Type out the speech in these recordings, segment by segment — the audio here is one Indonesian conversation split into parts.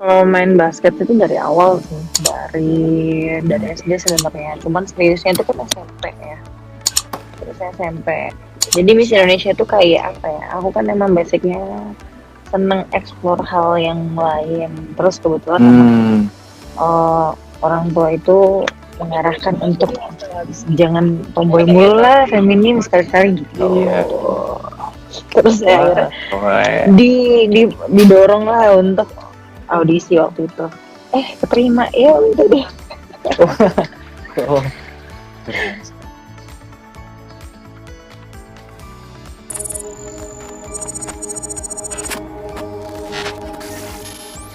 Kalau main basket itu dari awal sih, dari SD sebenarnya. Cuman seriusnya itu kan SMP ya. Terus SMP. Jadi Miss Indonesia itu kayak apa ya? Aku kan emang basicnya seneng explore hal yang lain. Terus kebetulan emang Hmm, eh, orang tua itu mengarahkan untuk jangan tomboy mulu lah, feminim sekali-sekali gitu. iya. Terus ya akhirnya Wah, keren. didorong lah untuk audisi waktu itu. Keterima ya udah deh. Oh, keren.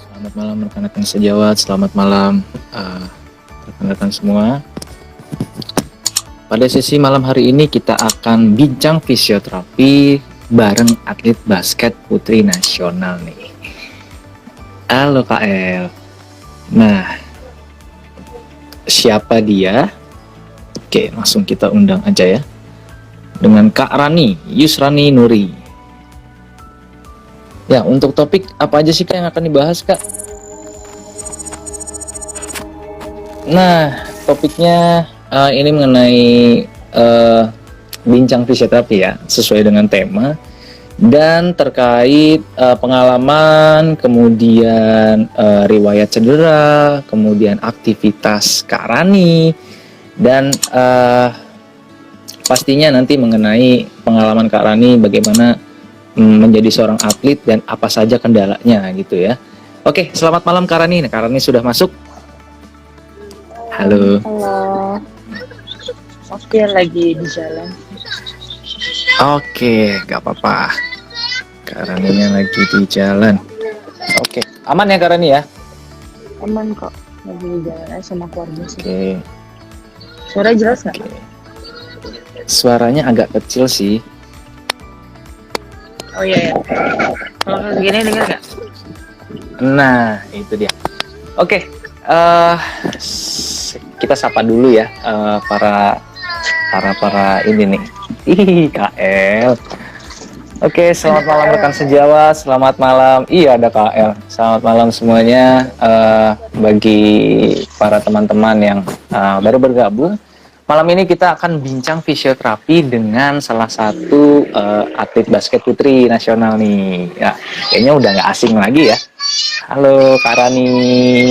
Selamat malam rekan-rekan sejawat, selamat malam rekan-rekan semua. Pada sesi malam hari ini kita akan bincang fisioterapi bareng atlet basket putri nasional nih. Halo Kak El. Nah, siapa dia? Oke, langsung kita undang aja ya. Dengan Kak Rani, Yusrani Nuri. Ya, untuk topik apa aja sih Kak yang akan dibahas Kak? Nah, topiknya ini mengenai eh, bincang fisioterapi ya, sesuai dengan tema dan terkait pengalaman, kemudian riwayat cedera, kemudian aktivitas Kak Rani, dan pastinya nanti mengenai pengalaman Kak Rani bagaimana menjadi seorang atlet dan apa saja kendalanya gitu ya. Oke, selamat malam Kak Rani. Nah, Kak Rani sudah masuk. Halo. Halo, oke lagi di jalan. Oke, gak apa-apa. Kak Raninya lagi di jalan. Oke, aman ya Kak Rani ya? Aman kok, lagi di jalan aja sama keluarga sih. Oke, Suara jelas nggak? oke. Suaranya agak kecil sih. Oh iya, ya. Kalau kayak gini dengar nggak? Nah, itu dia. Oke, kita sapa dulu ya para ini nih. Ih, KL. Oke, selamat malam rekan sejawat. Selamat malam. Iya, ada KL. Selamat malam semuanya. Bagi para teman-teman yang baru bergabung, malam ini kita akan bincang fisioterapi dengan salah satu atlet basket putri nasional nih. Ya, kayaknya udah nggak asing lagi ya. Halo Kak Rani.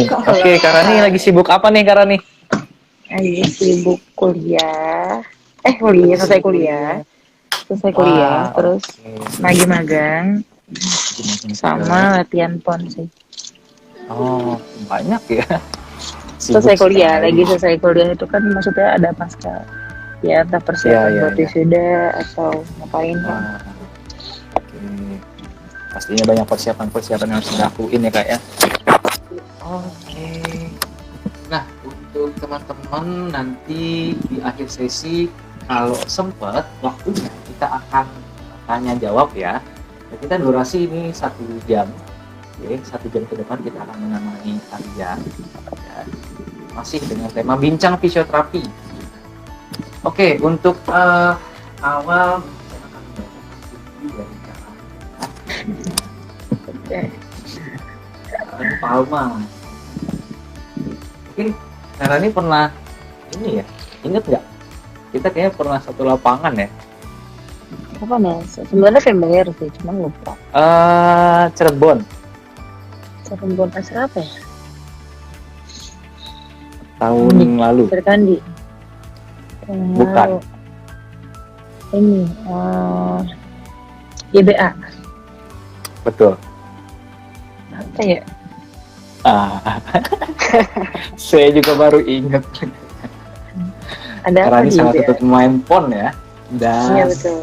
Oke, Kak Rani lagi sibuk apa nih Kak Rani? Lagi sibuk kuliah. Kuliah, Lagi selesai sibuk kuliah. kuliah. Selesai kuliah, Wah, terus oke. lagi magang Makin juga. sama latihan pon sih. Oh, banyak ya. Sibuk Selesai kuliah, sekali. lagi selesai kuliah itu kan maksudnya ada pasca. Ya, entah Ya, persiapan ya, buat ya. wisuda atau ngapain kan. Wah, oke. Pastinya banyak persiapan-persiapan yang harus dilakuin ya Kak ya. Oke. Nah, untuk teman-teman nanti di akhir sesi kalau sempat waktunya kita akan tanya jawab ya. Dan kita durasi ini 1 jam. Oke, 1 jam ke depan kita akan menemani kalian. Ya. Masih dengan tema bincang fisioterapi. Oke, untuk awal saya akan membacakan buku dari cara Palma. Mungkin cara ini pernah ini ya, inget nggak? Kita kayaknya pernah satu lapangan ya. Apa nih? Sebenarnya familiar sih, cuman lupa. Cirebon Cirebon acara apa ya? tahun lalu. Serkandi. Bukan. Ini YBA. Betul. Apa ya? Saya juga baru inget. Ada apa Karena ini di salah YBA? satu pemain PON ya. Dan Iya betul.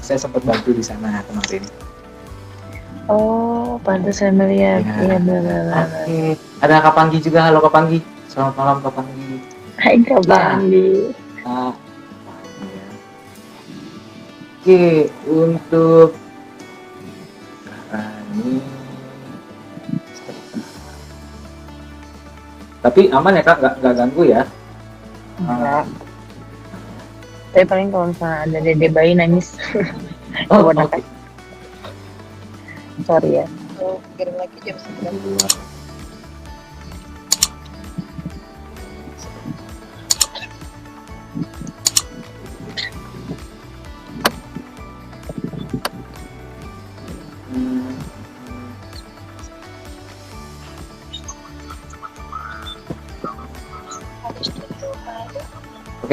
saya sempat bantu di sana kemarin. Oh, pantas saya melihat. Ya. Iya benar. Oke. Ada Kak Panggi juga. Halo Kak Panggi. Selamat malam Kak Panggi. Hai kapan di? Nah, ya. Oke, untuk ini tapi aman ya Kak, nggak ganggu ya? Enggak. Tapi paling kalau misalnya ada dede bayi nangis. Oh, Keponakan. oke. Sorry ya. Kirim lagi jam 9.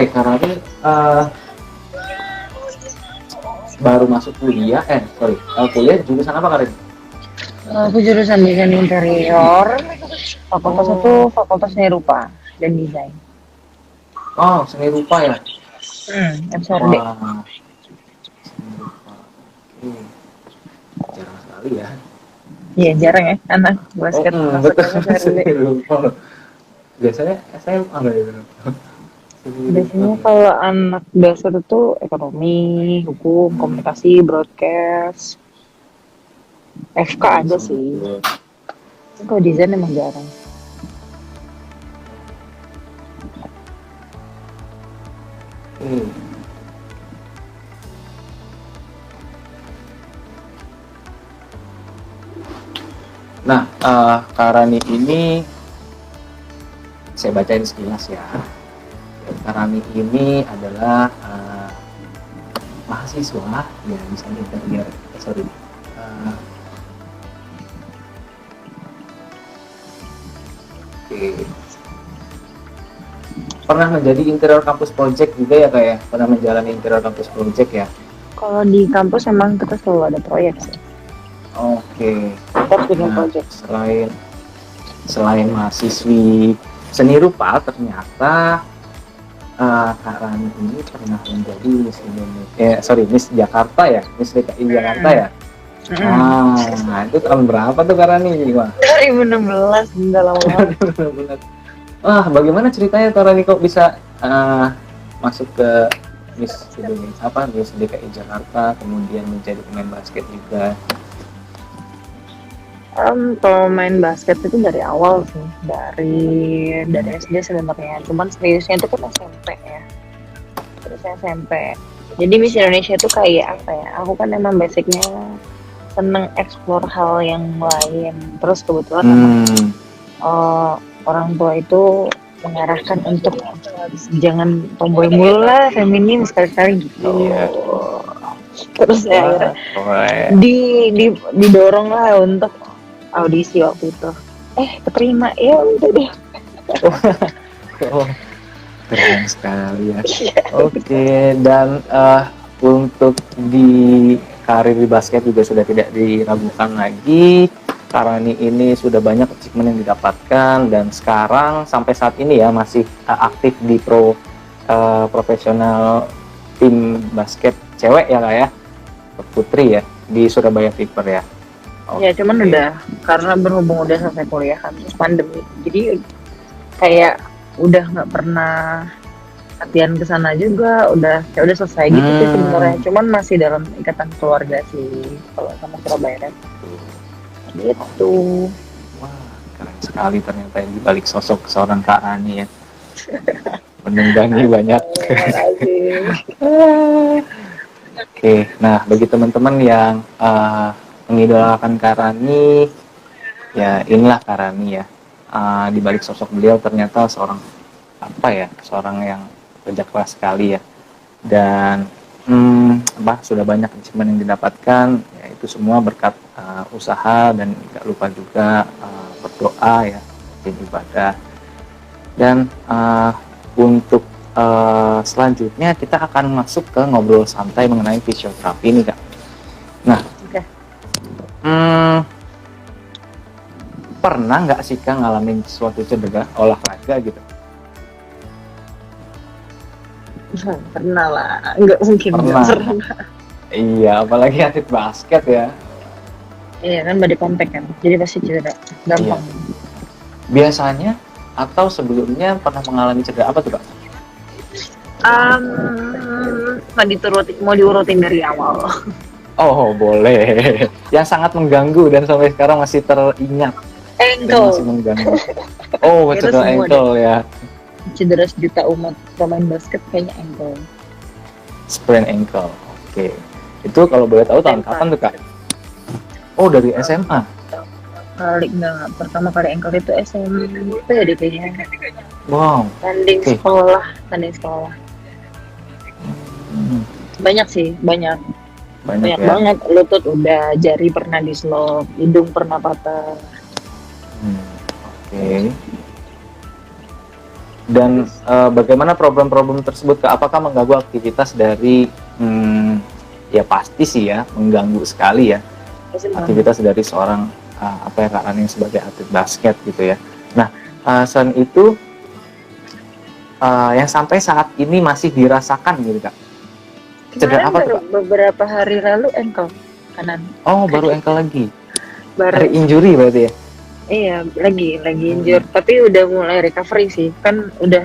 Oke, Karani baru masuk kuliah, kuliah jurusan apa Karin? Aku jurusan desain interior. Fakultas itu Oh, fakultas seni rupa dan desain. oh seni rupa ya? FSRD. Wah, seni rupa. Oke, jarang sekali ya. Iya jarang ya anak Oh, basket masuk betul FSRD. seni rupa. Biasanya SMA nggak ya? Seni rupa Biasanya ya. kalau anak dasar itu ekonomi, hukum, komunikasi, broadcast, FK Iya ada sih sih. betul. Kalau desain emang jarang. Hmm. Nah, Karani ini saya bacain sekilas ya. Karani ini adalah mahasiswa ya desain interior. Sorry. Eh, Oke. Pernah menjadi interior campus project juga ya kayak pernah menjalani interior campus project ya. Kalau di kampus emang kita selalu ada proyek sih. Oke. Kita harus bikin Nah, project. selain mahasiswi seni rupa ternyata Kak Rani ini pernah menjadi Miss Indonesia, Miss Jakarta ya, Miss DKI Jakarta ya. Nah, itu tahun berapa tuh Kak Rani? Wah, 2016, udah lama banget. benar-benar. Wah, bagaimana ceritanya Kak Rani kok bisa masuk ke Miss Indonesia, Miss DKI Jakarta, kemudian menjadi pemain basket juga. Kalau main basket itu dari awal sih, dari SD sebenarnya. Cuman seriusnya itu kan SMP ya. Terus SMP. Jadi Miss Indonesia itu kayak apa ya? Aku kan emang basicnya seneng explore hal yang lain. Terus kebetulan emang orang tua itu mengarahkan untuk jangan tomboy mulu lah, feminim sekali-kali gitu. Iya. Terus ya akhirnya didorong lah untuk audisi waktu itu. Keterima, ya udah deh. Oh, keren sekali ya. Oke, dan untuk di karir di basket juga sudah tidak diragukan lagi. Karani ini sudah banyak achievement yang didapatkan dan sekarang sampai saat ini ya masih aktif di profesional tim basket cewek ya Kak ya, putri ya di Surabaya Fever ya. Ya cuman udah karena berhubung udah selesai kuliah kan terus pandemi, jadi kayak udah nggak pernah latihan ke sana juga, udah selesai gitu sih sebenarnya. Cuman masih dalam ikatan keluarga sih kalau sama Surabaya gitu. Wah, keren sekali ternyata di balik sosok seorang Kak Rani ya. Menunggangi banyak. Oke, nah bagi teman-teman yang mengidolakan Kak Rani, ya inilah Kak Rani ya. Di balik sosok beliau ternyata seorang yang kerja keras sekali ya. Dan sudah banyak achievement yang didapatkan, ya itu semua berkat usaha dan tidak lupa juga berdoa ya, dan ibadah. Dan untuk selanjutnya kita akan masuk ke ngobrol santai mengenai fisioterapi nih Kak. Nah, pernah nggak sih Kak ngalamin suatu cedera olahraga gitu? Pernah lah, nggak mungkin nggak pernah. Iya, apalagi atlet basket ya. Iya kan body contact kan, jadi pasti cedera gampang. Iya. Biasanya atau sebelumnya pernah mengalami cedera apa tuh Kak? Mau diurutin dari awal. Oh boleh. Yang sangat mengganggu dan sampai sekarang masih teringat. Ankle. Masih mengganggu. Oh, cedera ankle ya. Cedera sejuta umat pemain basket kayaknya ankle. Sprain ankle. Oke. Itu kalau boleh tahu tahun kapan tuh Kak? Oh dari SMA. Pertama kali ankle itu SMP deh kayaknya. Wow. Tanding sekolah. Banyak sih, banyak ya? Banget. Lutut udah, jari pernah dislop, hidung pernah patah. Oke. Dan bagaimana problem-problem tersebut, Kak? Apakah mengganggu aktivitas dari ya pasti sih ya mengganggu sekali ya aktivitas dari seorang apa ya Kak Rani sebagai atlet basket gitu ya. Nah, selain itu yang sampai saat ini masih dirasakan gitu Kak. Cedera Kemarin apa tuh baru Kak? beberapa hari lalu ankle kanan. Oh, baru ankle lagi. Baru. Hari injury berarti ya? Iya, lagi injur, tapi udah mulai recovery sih. Kan udah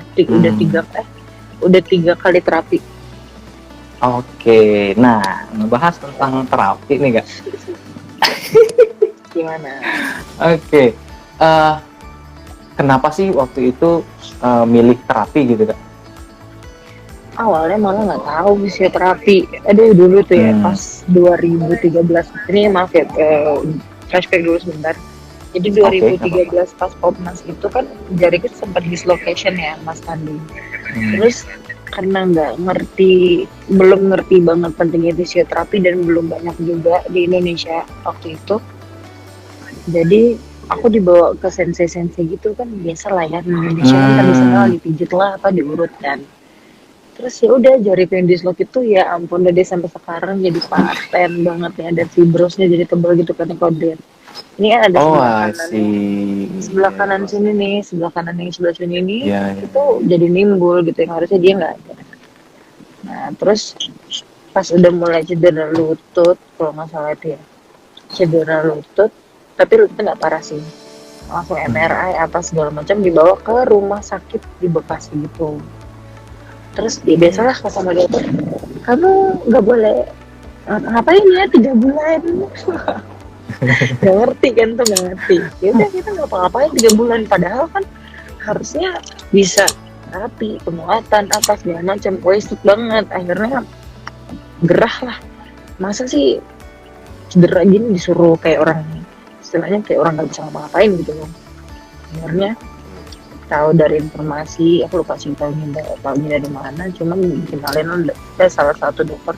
udah tiga kali terapi. Oke, nah ngebahas tentang terapi nih Kak. Gimana? Oke, kenapa sih waktu itu milih terapi gitu Kak? Awalnya malah nggak tahu fisioterapi. Aduh dulu tuh ya pas 2013. Ini maaf ya, flashback dulu sebentar. Jadi 2013 pas Popnas itu kan jariku sempat dislocation ya Mas Andi. Terus karena belum ngerti banget pentingnya fisioterapi dan belum banyak juga di Indonesia waktu itu. Jadi aku dibawa ke sensei-sensei gitu kan, biasa lah ya di Indonesia kan tradisional, dipijit lah apa diurut kan. Terus ya udah jari yang dislok itu ya ampun udah deh sampai sekarang jadi paten banget ya, ada fibrosnya jadi tebal gitu kan kalau dia. Ini kan ada sebelah kanan sini nih, sebelah kanan yang sebelah sini ini itu jadi nimbul gitu yang harusnya dia nggak ada. Nah terus pas udah mulai cedera lutut kalau nggak salah itu ya, cedera lutut tapi lututnya nggak parah sih, langsung MRI apa segala macam dibawa ke rumah sakit di Bekasi gitu. Terus dia biasalah kata sama dokter, kamu nggak boleh ngapain ya 3 bulan. Gak ngerti kan tuh, gak ngerti. Ya udah kita nggak apa-apain 3 bulan, padahal kan harusnya bisa terapi penguatan apa segala macam, wasted banget. Akhirnya gerah lah, masa sih cedera gini disuruh kayak orang, istilahnya kayak orang nggak bisa ngapa-ngapain gitu loh. Akhirnya tahu dari informasi, aku lupa sih tahunya dari mana, cuman kenalin ada salah satu dokter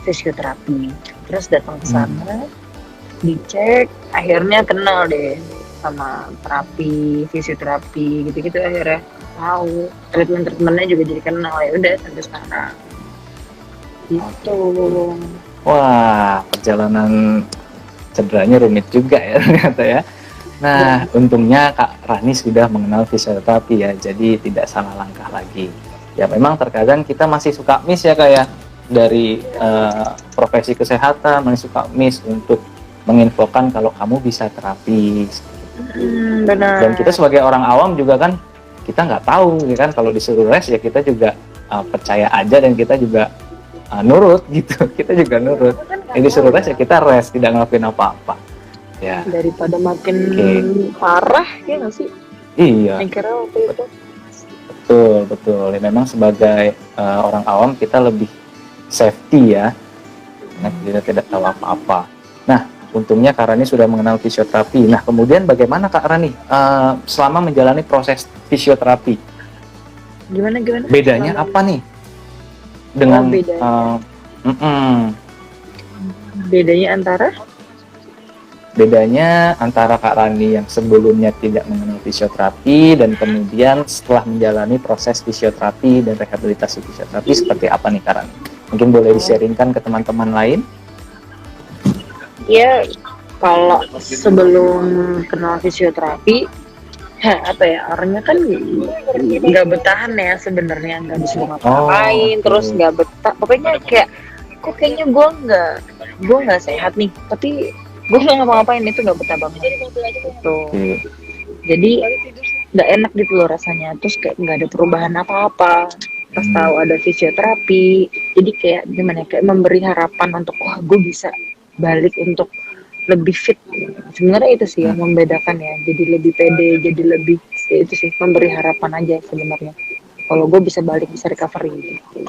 fisioterapi. Terus datang ke sana, dicek, akhirnya kenal deh sama terapi fisioterapi gitu-gitu, akhirnya tahu treatmentnya juga jadi kenal. Ya udah sampai sekarang gitu. Wah, perjalanan cederanya rumit juga ya ternyata ya. Nah, untungnya Kak Rani sudah mengenal fisioterapi ya, jadi tidak salah langkah lagi. Ya memang terkadang kita masih suka miss ya Kak ya, dari profesi kesehatan masih suka miss untuk menginfokan kalau kamu bisa terapi. Benar. Dan kita sebagai orang awam juga kan, kita nggak tahu ya kan, kalau disuruh rest ya kita juga percaya aja dan kita juga nurut gitu, kita juga nurut. Yang disuruh rest ya kita rest, tidak ngelakuin apa-apa. Ya. Daripada makin parah ya nggak sih? Iya. Akhirnya waktu itu. Betul. Ya, memang sebagai orang awam kita lebih safety ya, nah, kita tidak tahu apa-apa. Nah, untungnya Kak Rani sudah mengenal fisioterapi. Nah, kemudian bagaimana Kak Rani selama menjalani proses fisioterapi? Gimana? Bedanya apa nih dengan bedanya antara Kak Rani yang sebelumnya tidak mengenal fisioterapi dan kemudian setelah menjalani proses fisioterapi dan rehabilitasi fisioterapi seperti apa nih Kak Rani? Mungkin boleh di-sharingkan ke teman-teman lain? Ya, kalau sebelum kenal fisioterapi, orangnya kan nggak betahan ya sebenarnya, nggak disuruh ngapain, terus nggak betah. Pokoknya kayak, kok kayaknya gue nggak sehat nih, tapi gue nggak ngapa-ngapain, itu nggak betah banget gitu. Jadi nggak enak gitu loh rasanya, terus kayak nggak ada perubahan apa-apa. Pas tahu ada fisioterapi, jadi kayak gimana, kayak memberi harapan untuk gue bisa balik untuk lebih fit. Sebenarnya itu sih yang membedakan ya, jadi lebih pede, jadi lebih ya itu sih, memberi harapan aja sebenarnya kalau gue bisa balik, bisa recovery gitu.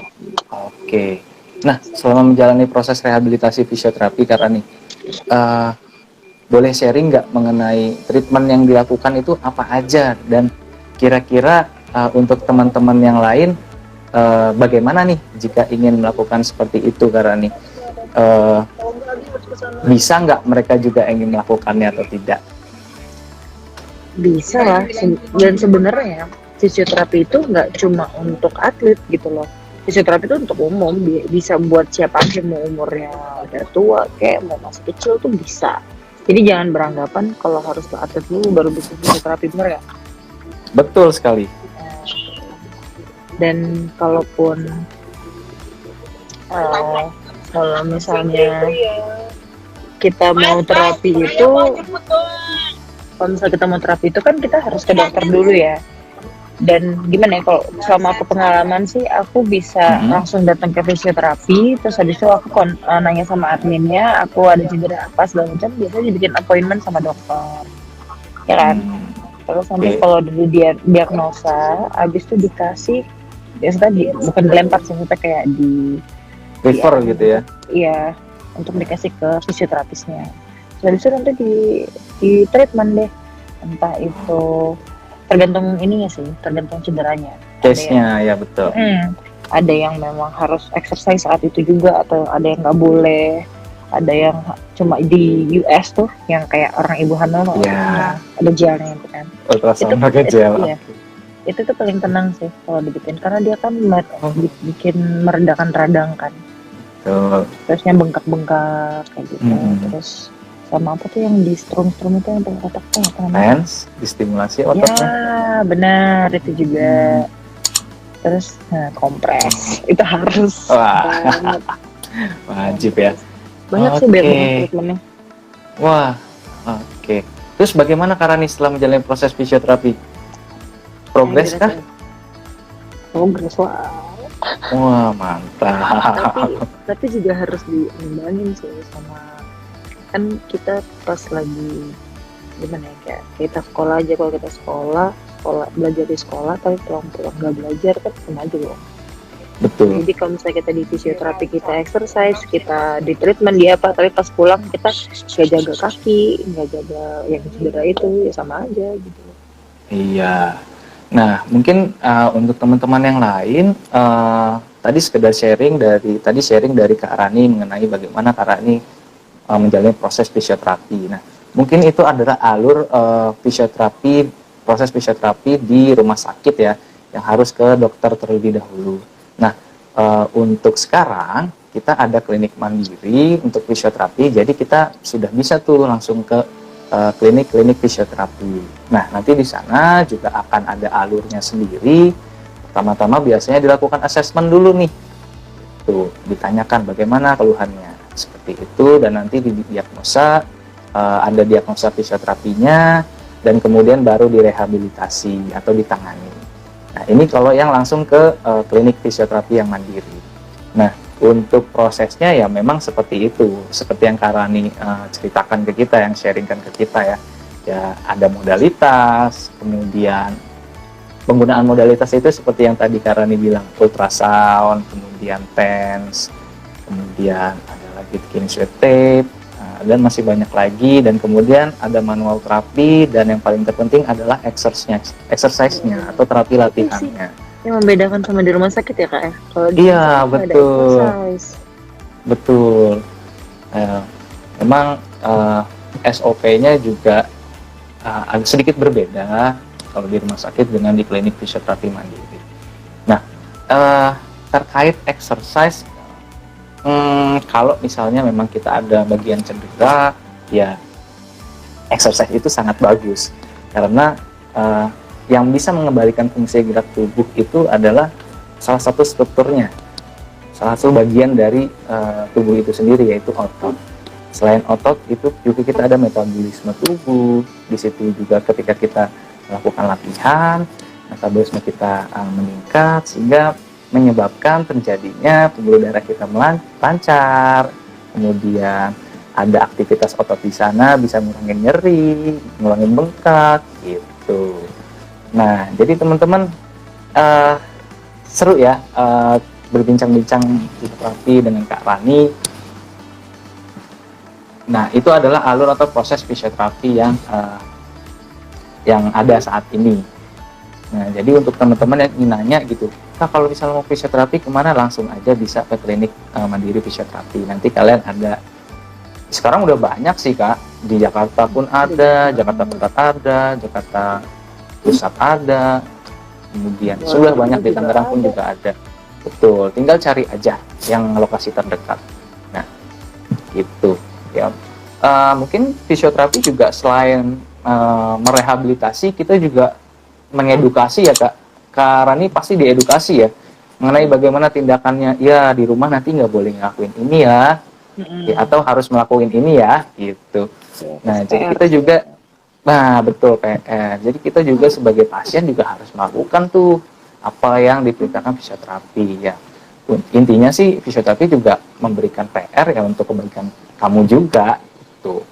Oke. Nah, selama menjalani proses rehabilitasi fisioterapi Kak Rani, boleh sharing nggak mengenai treatment yang dilakukan itu apa aja, dan kira-kira untuk teman-teman yang lain bagaimana nih jika ingin melakukan seperti itu Kak Rani? Bisa nggak mereka juga ingin melakukannya atau tidak? Bisa lah, dan sebenarnya fisioterapi itu nggak cuma untuk atlet gitu loh. Fisioterapi itu untuk umum, bisa buat siapa aja, mau umurnya udah tua kayak mau masih kecil tuh bisa. Jadi jangan beranggapan kalau harus ke atlet dulu baru bisa fisioterapi, bener ya? Betul sekali. Dan kalaupun kalau misalnya kita mau terapi itu, kalau misalnya kita mau terapi itu kan kita harus ke dokter dulu ya. Dan gimana ya, kalau selama aku pengalaman sih aku bisa langsung datang ke fisioterapi, terus habis itu aku nanya sama adminnya aku ada cedera apa segala macam, biasanya dibikin appointment sama dokter ya kan. Terus nanti kalau dari dia diagnosa, habis itu dikasih, biasanya bukan dilempar sih, kita kayak di refer gitu ya. Iya, untuk dikasih ke fisioterapisnya. Habis itu nanti di treatment deh, entah itu tergantung ininya sih, tergantung cederanya. Case-nya ya betul. Ada yang memang harus exercise saat itu juga, atau ada yang nggak boleh. Ada yang cuma di US tuh, yang kayak orang ibu hamil, ada gelnya itu kan. Ultrasound pakai gel. Iya. Itu tuh paling tenang sih kalau dibikin, karena dia kan bikin meredakan radang kan. Terusnya bengkak-bengkak kayak gitu. Terus sama apa tuh yang di strum itu yang otaknya apa namanya? Lens, distimulasi otaknya. Ya, benar itu juga. Terus kompres itu harus. Wah. Wajib ya. Banyak sih biar treatmentnya. Wah, oke. Terus bagaimana Karani setelah menjalani proses fisioterapi? Progres kah? Progres, wah mantap. Tapi juga harus diimbangin sih sama, kan kita pas lagi gimana ya, kayak kita sekolah aja, kalau kita sekolah belajar di sekolah tapi pulang nggak belajar kan sama aja loh. Betul. Jadi kalau misalnya kita di fisioterapi, kita exercise, kita di treatment dia apa, tapi pas pulang kita nggak jaga kaki, nggak jaga yang cedera itu, ya sama aja gitu. Iya. Nah mungkin untuk teman-teman yang lain, tadi sekedar sharing dari Kak Rani mengenai bagaimana Kak Rani menjalani proses fisioterapi. Nah, mungkin itu adalah alur proses fisioterapi di rumah sakit ya, yang harus ke dokter terlebih dahulu. Nah, untuk sekarang kita ada klinik mandiri untuk fisioterapi, jadi kita sudah bisa tuh langsung ke klinik fisioterapi. Nah, nanti di sana juga akan ada alurnya sendiri. Pertama-tama biasanya dilakukan assessment dulu nih. Tuh, ditanyakan bagaimana keluhannya. Seperti itu, dan nanti didiagnosa, ada diagnosa fisioterapinya, dan kemudian baru direhabilitasi atau ditangani. Nah, ini kalau yang langsung ke klinik fisioterapi yang mandiri. Nah, untuk prosesnya ya memang seperti itu, seperti yang Kak Rani ceritakan ke kita, yang sharingkan ke kita ya. Ya ada modalitas, kemudian penggunaan modalitas itu seperti yang tadi Kak Rani bilang, ultrasound, kemudian TENS, kemudian ada lagi kinesio tape, dan masih banyak lagi, dan kemudian ada manual terapi, dan yang paling terpenting adalah exercise-nya atau terapi latihannya. Yang membedakan sama di rumah sakit ya Kak ya? Kalau di betul. Betul. Memang SOP-nya juga agak sedikit berbeda kalau di rumah sakit dengan di klinik fisioterapi mandiri. Nah, terkait exercise, kalau misalnya memang kita ada bagian cedera, ya exercise itu sangat bagus karena yang bisa mengembalikan fungsi gerak tubuh itu adalah salah satu strukturnya, salah satu bagian dari tubuh itu sendiri, yaitu otot. Selain otot itu juga kita ada metabolisme tubuh. Di situ juga ketika kita melakukan latihan, metabolisme kita meningkat sehingga menyebabkan terjadinya pembuluh darah kita lancar, kemudian ada aktivitas otot di sana, bisa ngurangin nyeri, ngurangin bengkak, gitu. Nah, jadi teman-teman seru ya berbincang-bincang fisioterapi dengan Kak Rani. Nah, itu adalah alur atau proses fisioterapi yang ada saat ini. Nah, jadi untuk teman-teman yang ingin nanya gitu, Kak, kalau misalnya mau fisioterapi kemana, langsung aja bisa ke klinik mandiri fisioterapi. Nanti kalian ada, sekarang udah banyak sih Kak, di Jakarta pun ada, Jakarta Pusat ada, Jakarta Pusat ada, kemudian Wah, sudah itu banyak di juga Tangerang pun ada. juga ada. Betul, tinggal cari aja yang lokasi terdekat. Nah, itu ya. Mungkin fisioterapi juga selain merehabilitasi, kita juga mengedukasi ya Kak. Kak Rani pasti diedukasi ya mengenai bagaimana tindakannya. Ya di rumah nanti nggak boleh ngelakuin ini ya, ya, Mm-mm. atau harus melakukan ini ya, gitu. Ya, Nah, jadi SPR kita sih. juga, nah betul PR. Jadi kita juga sebagai pasien juga harus melakukan tuh apa yang diperintahkan fisioterapi ya. Intinya sih fisioterapi juga memberikan PR ya untuk kebaikan kamu juga tuh.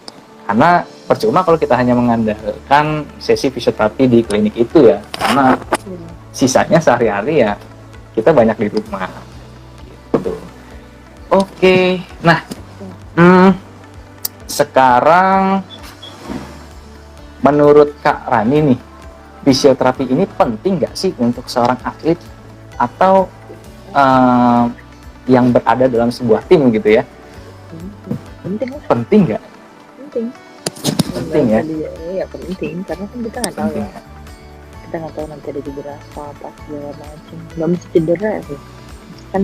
Karena percuma kalau kita hanya mengandalkan sesi fisioterapi di klinik itu ya, karena sisanya sehari-hari ya kita banyak di rumah gitu. Oke, nah sekarang menurut Kak Rani nih, fisioterapi ini penting nggak sih untuk seorang atlet atau yang berada dalam sebuah tim gitu ya? Penting lah, Penting nggak? penting. Penting ya? Ya penting, karena kan kita nggak tahu Penting. ya. Kita nggak tahu nanti ada cedera apa segala macam. Nggak mesti cedera sih. Kan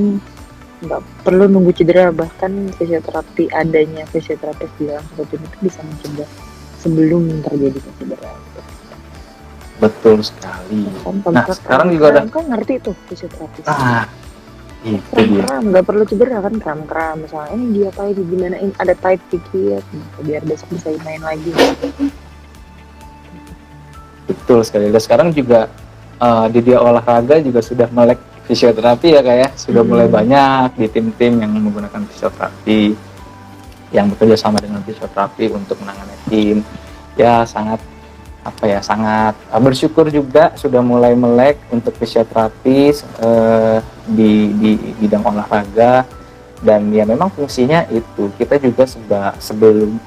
nggak perlu nunggu cedera, bahkan fisioterapi, adanya fisioterapis di dalam seperti itu bisa mencegah sebelum terjadi cedera. Betul sekali. Kan Nah, sekarang juga ada. kan ngerti tuh fisioterapis. Itu dia. Kram nggak perlu cedera kan, kram misalnya ini dia apa ini gimana, ini ada tight dikit gitu, biar besok bisa main lagi. Betul sekali. Dan sekarang juga di dia olahraga juga sudah melek fisioterapi ya kayak sudah mulai banyak di tim-tim yang menggunakan fisioterapi, yang bekerja sama dengan fisioterapi untuk menangani tim. Ya sangat sangat bersyukur juga sudah mulai melek untuk fisioterapi di bidang olahraga. Dan ya memang fungsinya itu kita juga sebelum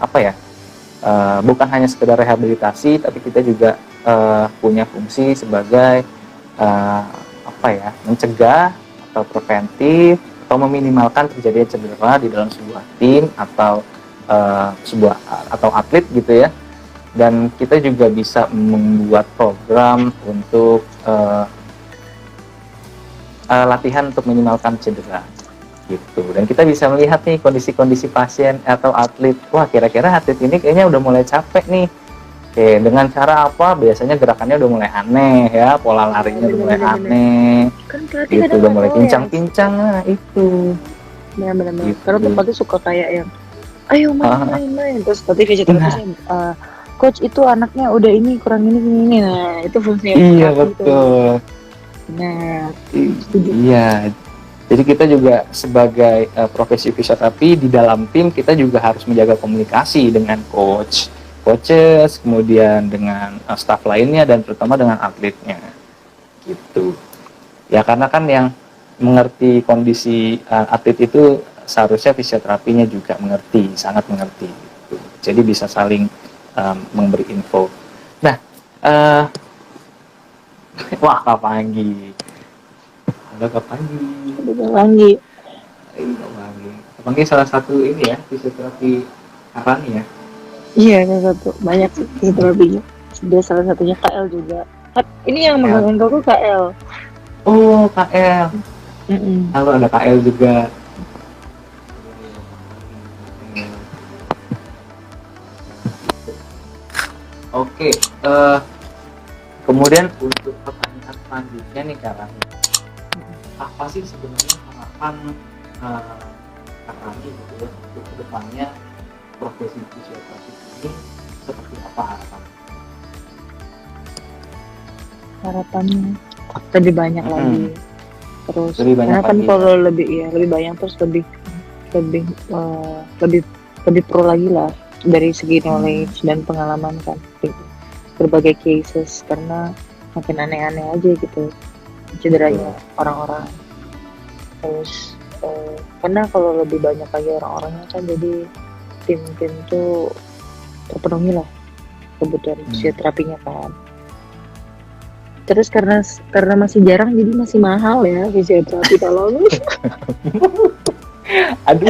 bukan hanya sekedar rehabilitasi, tapi kita juga punya fungsi sebagai mencegah atau preventif atau meminimalkan terjadinya cedera di dalam sebuah tim atau atlet gitu ya. Dan kita juga bisa membuat program untuk latihan untuk minimalkan cedera gitu. Dan kita bisa melihat nih kondisi-kondisi pasien atau atlet. Wah, kira-kira atlet ini kayaknya udah mulai capek nih. Oke, dengan cara apa? Biasanya gerakannya udah mulai aneh ya, pola larinya udah mulai aneh. Kan pelatih Gitu, kadang udah nggak mulai tahu pincang-pincang lah itu. benar-benar. Gitu. Karena pelatih suka kayak yang ayo main, terus tapi fisioterapis coach itu anaknya udah ini kurang ini. Nah, itu fungsinya Iya, pelatih betul. Nah, iya. Jadi kita juga sebagai profesi fisioterapi di dalam tim, kita juga harus menjaga komunikasi dengan coaches, kemudian dengan staff lainnya dan terutama dengan atletnya. Gitu. Ya karena kan yang mengerti kondisi atlet itu seharusnya fisioterapinya juga mengerti, sangat mengerti. Gitu. Jadi bisa saling memberi info. Nah, wah Kak Panggi. Halo Kak Panggi. Langgi. Kak Panggi salah satu ini ya, fisioterapi apa nih ya? Iya, salah satu. Banyak sih fisioterapinya. Dia salah satunya KL juga. Ini yang megang engkau KL. Oh, KL. Halo, ada KL juga. Oke, kemudian untuk pertanyaan selanjutnya nih Kak Rani, apa sih sebenarnya harapan Kak Rani gitu ya untuk kedepannya profesi fisioterapi ini seperti apa harapannya? Harapannya lebih banyak lagi, terus lebih banyak karena kan lagi, kalau lebih banyak terus lebih pro lagi lah dari segi knowledge dan pengalaman kan, berbagai cases, karena makin aneh-aneh aja gitu cederanya orang-orang. Terus karena kalau lebih banyak lagi orang-orangnya kan jadi tim-tim tuh terpenuhi lah kebutuhan fisioterapinya kan. Terus karena masih jarang jadi masih mahal ya fisioterapi kalau aduh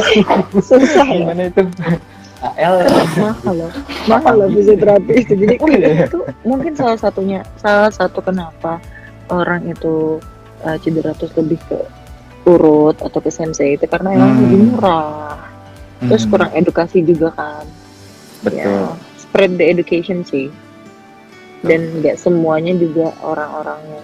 susah ya. Gimana itu? AL mahal loh fisioterapi itu. Jadi itu mungkin salah satu kenapa orang itu cedera terus lebih ke urut atau ke sensei itu karena emang lebih murah. Terus kurang edukasi juga kan. Betul. Ya, spread the education sih. Dan nggak semuanya juga orang-orang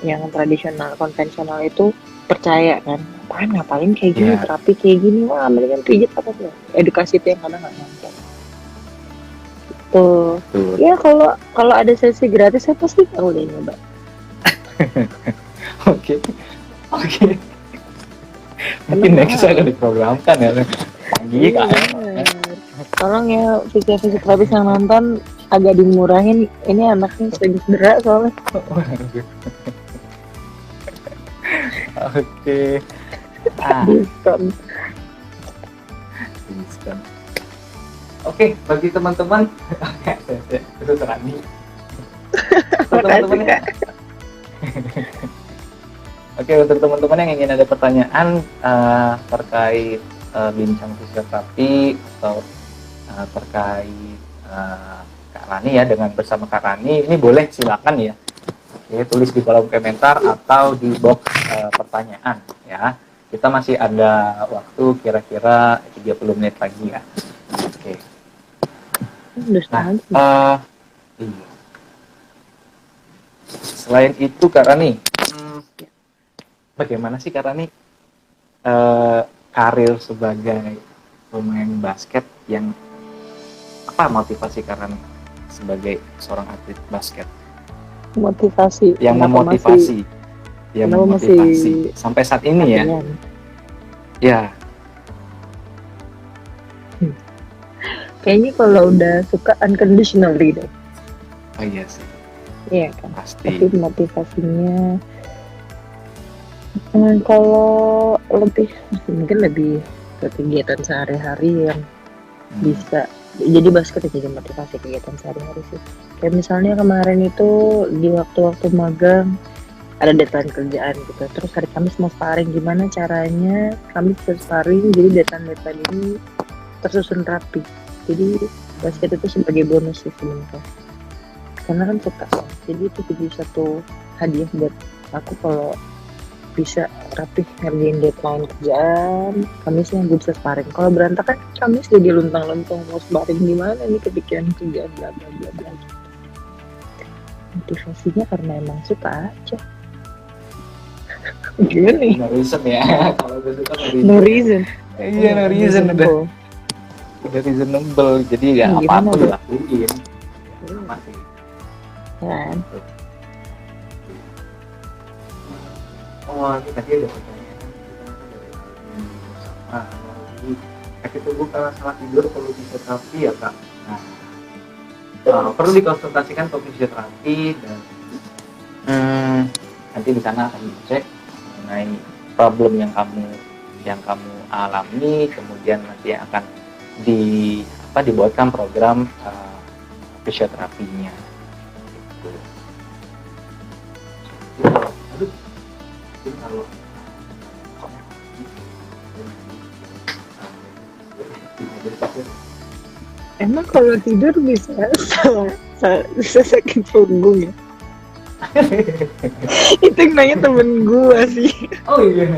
yang tradisional konvensional itu percaya kan, ngapain kayak gini, Iya. terapi kayak gini, wah mendingan pijit apa tuh. Edukasi itu yang kadang nggak nyampe tuh. Betul. Ya kalau ada sesi gratis saya pasti mau deh nyoba. Oke. Mungkin next akan diprogramkan ya. Pagi Iya, KM. bener. Tolong ya fisioterapis yang nonton agak dimurahin, ini anaknya sering cedera soalnya. Oke. Diskon. Oke, bagi teman-teman, itu terani. Makasih, Kak. Oke, untuk teman-teman yang ingin ada pertanyaan terkait bincang fisioterapi atau terkait Kak Rani ya, dengan bersama Kak Rani, ini boleh silakan ya. Oke, tulis di kolom komentar atau di box pertanyaan ya. Kita masih ada waktu kira-kira 30 menit lagi ya. Oke. Nah, iya. Selain itu Kak Rani, bagaimana sih Kak Rani karir sebagai pemain basket yang apa motivasi Kak Rani sebagai seorang atlet basket? Motivasi Yang memotivasi, sampai saat ini ya. Ya. Kayaknya kalau udah suka unconditionally deh. Oh iya sih. Iya kan. Pasti. Tapi motivasinya kalau mungkin lebih ke kegiatan sehari-hari yang bisa jadi basket jadi motivasi kegiatan sehari-hari sih. Kayak misalnya kemarin itu di waktu-waktu magang ada deadline kerjaan gitu, terus hari Kamis mau sparring, gimana caranya Kamis bisa sparring jadi deadline ini tersusun rapi. Jadi basket itu sebagai bonus sih sebenarnya, karena kan suka, jadi itu jadi satu hadiah buat aku kalau bisa rapih ngerjain deadline kerjaan. Kamisnya gue bisa sparring. Kalau berantakan Kamis jadi luntang-luntang mau sparring gimana nih, kepikiran kerjaan bla bla bla bla. Motivasinya karena emang suka aja. Gimana nih? No reason ya. Kalau gue suka no reason. Iya, no reason udah reasonable. Jadi ya apa-apa dilakuin. Masih. Kan. Oh, ini tadi ada pertanyaan dari sakit tubuh karena salah tidur perlu fisioterapi ya Kak? Nah, perlu dikonsultasikan ke fisioterapi dan nanti di sana akan dicek mengenai problem yang kamu alami, kemudian nanti akan dibuatkan program fisioterapinya. Gitu. Emang kalau tidur bisa sakit punggung ya? Itu yang nanya temen gua sih. Oh iya.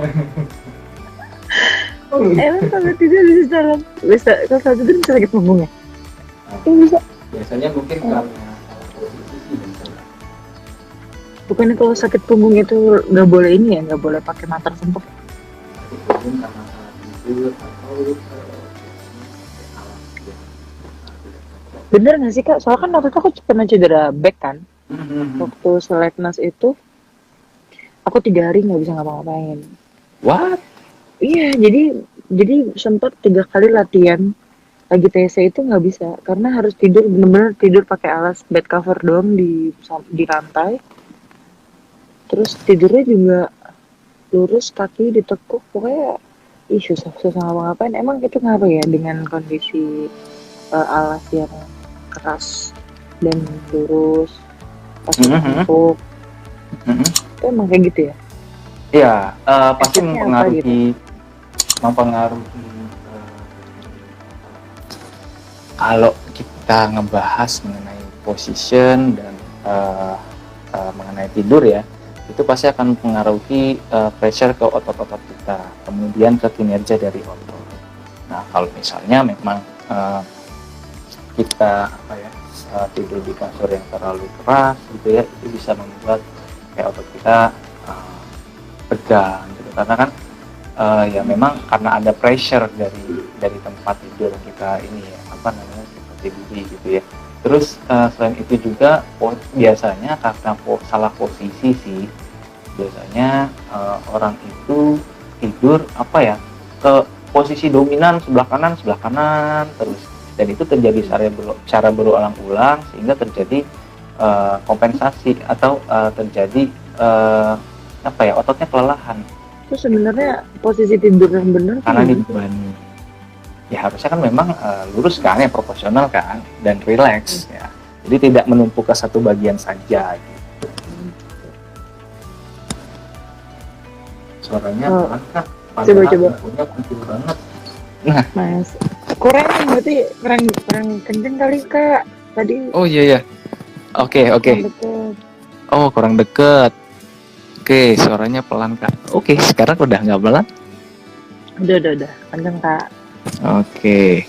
Emang kalau tidur bisa kalau tidur bisa sakit punggung ya? Bisa. Biasanya mungkin karena bukannya kalau sakit punggung itu nggak boleh ini ya, nggak boleh pakai mater sempit. Bener nggak sih Kak? Soalnya kan waktu itu aku pernah cedera back kan. Waktu seleknas itu aku 3 hari nggak bisa ngapa-ngapain. What? Iya, jadi sempat 3 kali latihan lagi TC itu nggak bisa karena harus tidur bener-bener tidur pakai alas bed cover doang di lantai. Terus tidurnya juga lurus, kaki ditekuk, pokoknya susah ngapa-ngapain. Emang itu ngaruh ya dengan kondisi alas yang keras dan lurus pas ditekuk. Itu emang kayak gitu ya? Iya, pasti mempengaruhi kalau kita ngebahas mengenai position dan mengenai tidur ya. itu pasti akan mempengaruhi pressure ke otot-otot kita, kemudian ke kinerja dari otot. Nah, kalau misalnya memang kita tidur di kasur yang terlalu keras gitu ya, itu bisa membuat kayak otot kita tegang gitu, karena kan ya memang karena ada pressure dari tempat tidur kita ini ya, seperti diri gitu ya. Terus selain itu juga biasanya karena salah posisi sih, biasanya orang itu tidur ke posisi dominan sebelah kanan terus, dan itu terjadi secara berulang-ulang sehingga terjadi kompensasi atau terjadi ototnya kelelahan. Itu sebenarnya posisi tidur yang benar karena dibebani. Ya harusnya kan memang lurus kan, ya proporsional kan, dan rileks ya. Jadi tidak menumpuk ke satu bagian saja gitu. Suaranya mantap. Coba. Punya penting banget. Nah, Mas, berarti kurang kenceng kali Kak tadi. Oh iya. Oke. Oh, kurang deket. Oke, suaranya pelan Kak. Oke, sekarang udah nggak pelan? Udah, kenceng Kak. Oke.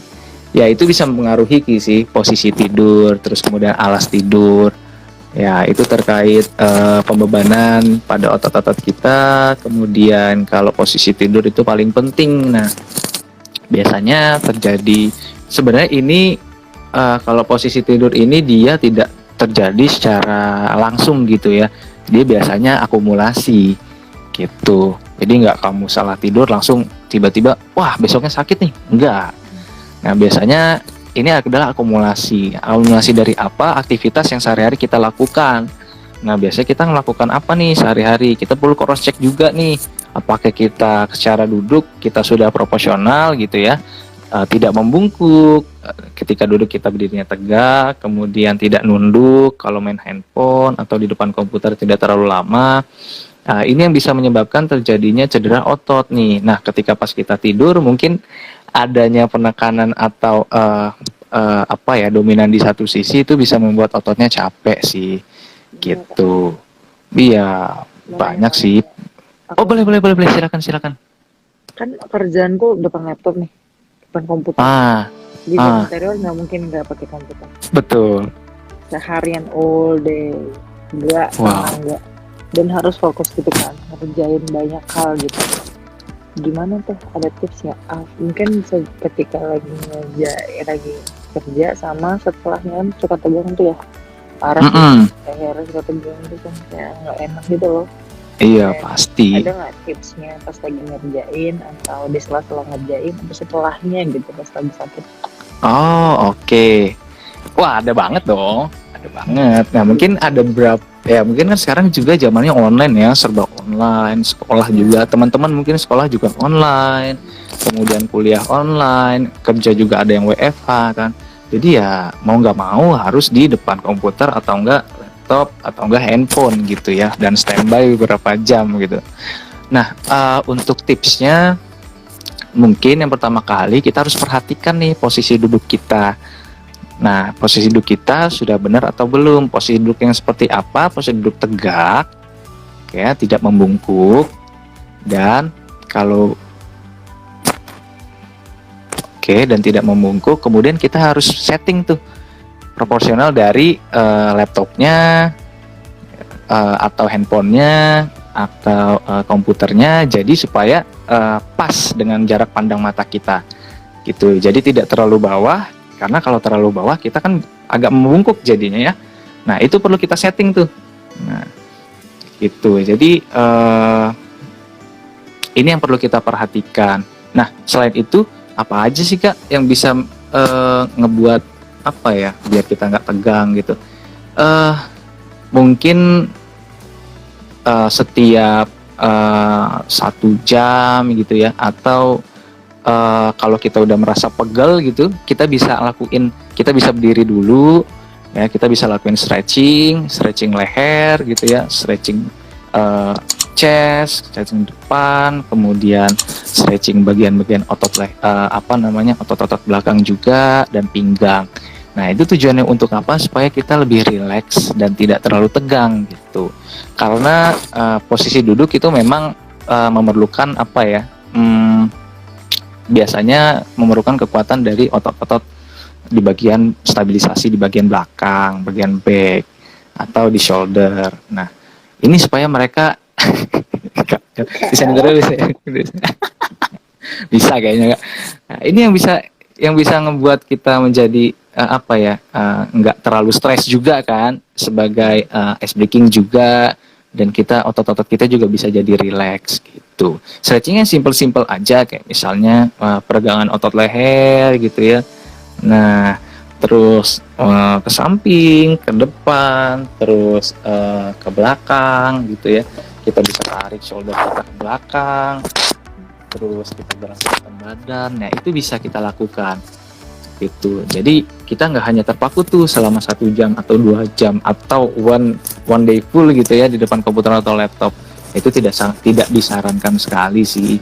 Ya, itu bisa mempengaruhi sih posisi tidur, terus kemudian alas tidur. Ya, itu terkait pembebanan pada otot-otot kita. Kemudian kalau posisi tidur itu paling penting. Nah, biasanya terjadi sebenarnya ini kalau posisi tidur ini dia tidak terjadi secara langsung gitu ya. Dia biasanya akumulasi gitu. Jadi nggak kamu salah tidur langsung tiba-tiba wah besoknya sakit nih, enggak. Nah, biasanya ini adalah akumulasi dari apa, aktivitas yang sehari-hari kita lakukan. Nah, biasanya kita melakukan apa nih sehari-hari, kita perlu cross check juga nih, apakah kita secara duduk kita sudah proporsional gitu ya, tidak membungkuk, ketika duduk kita berdirinya tegak, kemudian tidak nunduk kalau main handphone atau di depan komputer tidak terlalu lama. Nah, ini yang bisa menyebabkan terjadinya cedera otot nih. Nah, ketika pas kita tidur mungkin adanya penekanan atau dominan di satu sisi itu bisa membuat ototnya capek sih, gitu. Iya, banyak sih. Oh, boleh, silakan. Kan kerjaanku depan laptop nih, depan komputer. Di interior nggak mungkin nggak pakai komputer. Betul. Seharian all day, enggak. Dan harus fokus gitu kan, ngerjain banyak hal gitu. Gimana tuh, ada tips nggak? Mungkin ketika lagi kerja sama setelahnya kan suka tegang tuh ya, parah sih, leher suka tegang tuh kan, kayak nggak enak gitu loh. Iya, pasti. Ada nggak tipsnya pas lagi ngerjain atau di sela-sela ngerjain atau setelahnya gitu pas lagi sakit? Oh, oke. Wah, ada banget dong. Ada banget. Nah, mungkin ada beberapa ya, mungkin kan sekarang juga zamannya online ya, serba online, sekolah juga, teman-teman mungkin sekolah juga online, kemudian kuliah online, kerja juga ada yang WFH kan. Jadi ya mau nggak mau harus di depan komputer atau enggak laptop atau enggak handphone gitu ya, dan standby beberapa jam gitu. Nah, untuk tipsnya mungkin yang pertama kali kita harus perhatikan nih posisi duduk kita. Nah, posisi duduk kita sudah benar atau belum? Posisi duduk yang seperti apa? Posisi duduk tegak, ya, tidak membungkuk, dan dan tidak membungkuk. Kemudian kita harus setting tuh proporsional dari laptopnya atau handphonenya atau komputernya, jadi supaya pas dengan jarak pandang mata kita, gitu. Jadi tidak terlalu bawah. Karena kalau terlalu bawah kita kan agak membungkuk jadinya ya. Nah, itu perlu kita setting tuh. Nah, gitu. Jadi ini yang perlu kita perhatikan. Nah, selain itu apa aja sih Kak yang bisa ngebuat biar kita nggak tegang gitu? Mungkin setiap 1 jam gitu ya, atau kalau kita udah merasa pegel gitu, kita bisa berdiri dulu ya, kita bisa lakuin stretching leher gitu ya, stretching chest, stretching depan, kemudian stretching bagian-bagian otot otot-otot belakang juga, dan pinggang. Nah, itu tujuannya untuk apa? Supaya kita lebih rileks dan tidak terlalu tegang gitu. Karena posisi duduk itu memang memerlukan apa ya? Biasanya memerlukan kekuatan dari otot-otot di bagian stabilisasi di bagian belakang, bagian back atau di shoulder. Nah, ini supaya mereka bisa denger bisa, bisa kayaknya Kak. Nah, ini yang bisa ngebuat kita menjadi apa ya, nggak terlalu stres juga kan, sebagai ice breaking juga, dan kita otot-otot kita juga bisa jadi relax gitu. Stretchingnya simple-simple aja, kayak misalnya peregangan otot leher gitu ya. Nah, terus ke samping, ke depan, terus ke belakang gitu ya. Kita bisa tarik shoulder kita ke belakang, terus kita gerakan badan. Nah, itu bisa kita lakukan gitu. Jadi kita nggak hanya terpaku tuh selama 1 jam atau 2 jam atau one day full gitu ya di depan komputer atau laptop. Itu tidak disarankan sekali sih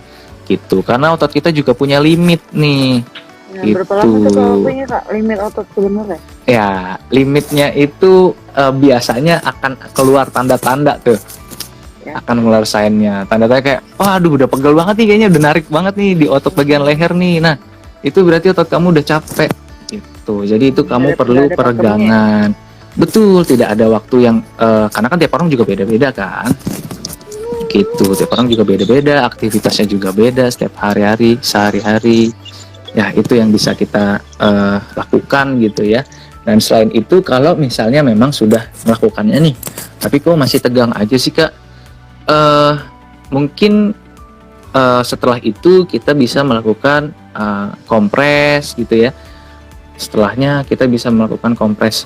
gitu. Karena otot kita juga punya limit nih. Nah, berapa lama tuh kalau punya Kak limit otot sebenarnya? Ya, limitnya itu biasanya akan keluar tanda-tanda tuh. Ya. Akan keluar sign-nya. Tanda-tanda kayak, waduh udah pegel banget nih kayaknya, udah narik banget nih di otot bagian leher nih. Nah, itu berarti otot kamu udah capek gitu. Jadi itu kamu perlu peregangan. Betul, tidak ada waktu yang karena kan tiap orang juga beda-beda kan. Gitu, tiap orang juga beda-beda, aktivitasnya juga beda setiap hari-hari, sehari-hari. Ya, itu yang bisa kita lakukan gitu ya. Dan selain itu, kalau misalnya memang sudah melakukannya nih, tapi kok masih tegang aja sih Kak, mungkin setelah itu kita bisa melakukan kompres gitu ya. Setelahnya kita bisa melakukan kompres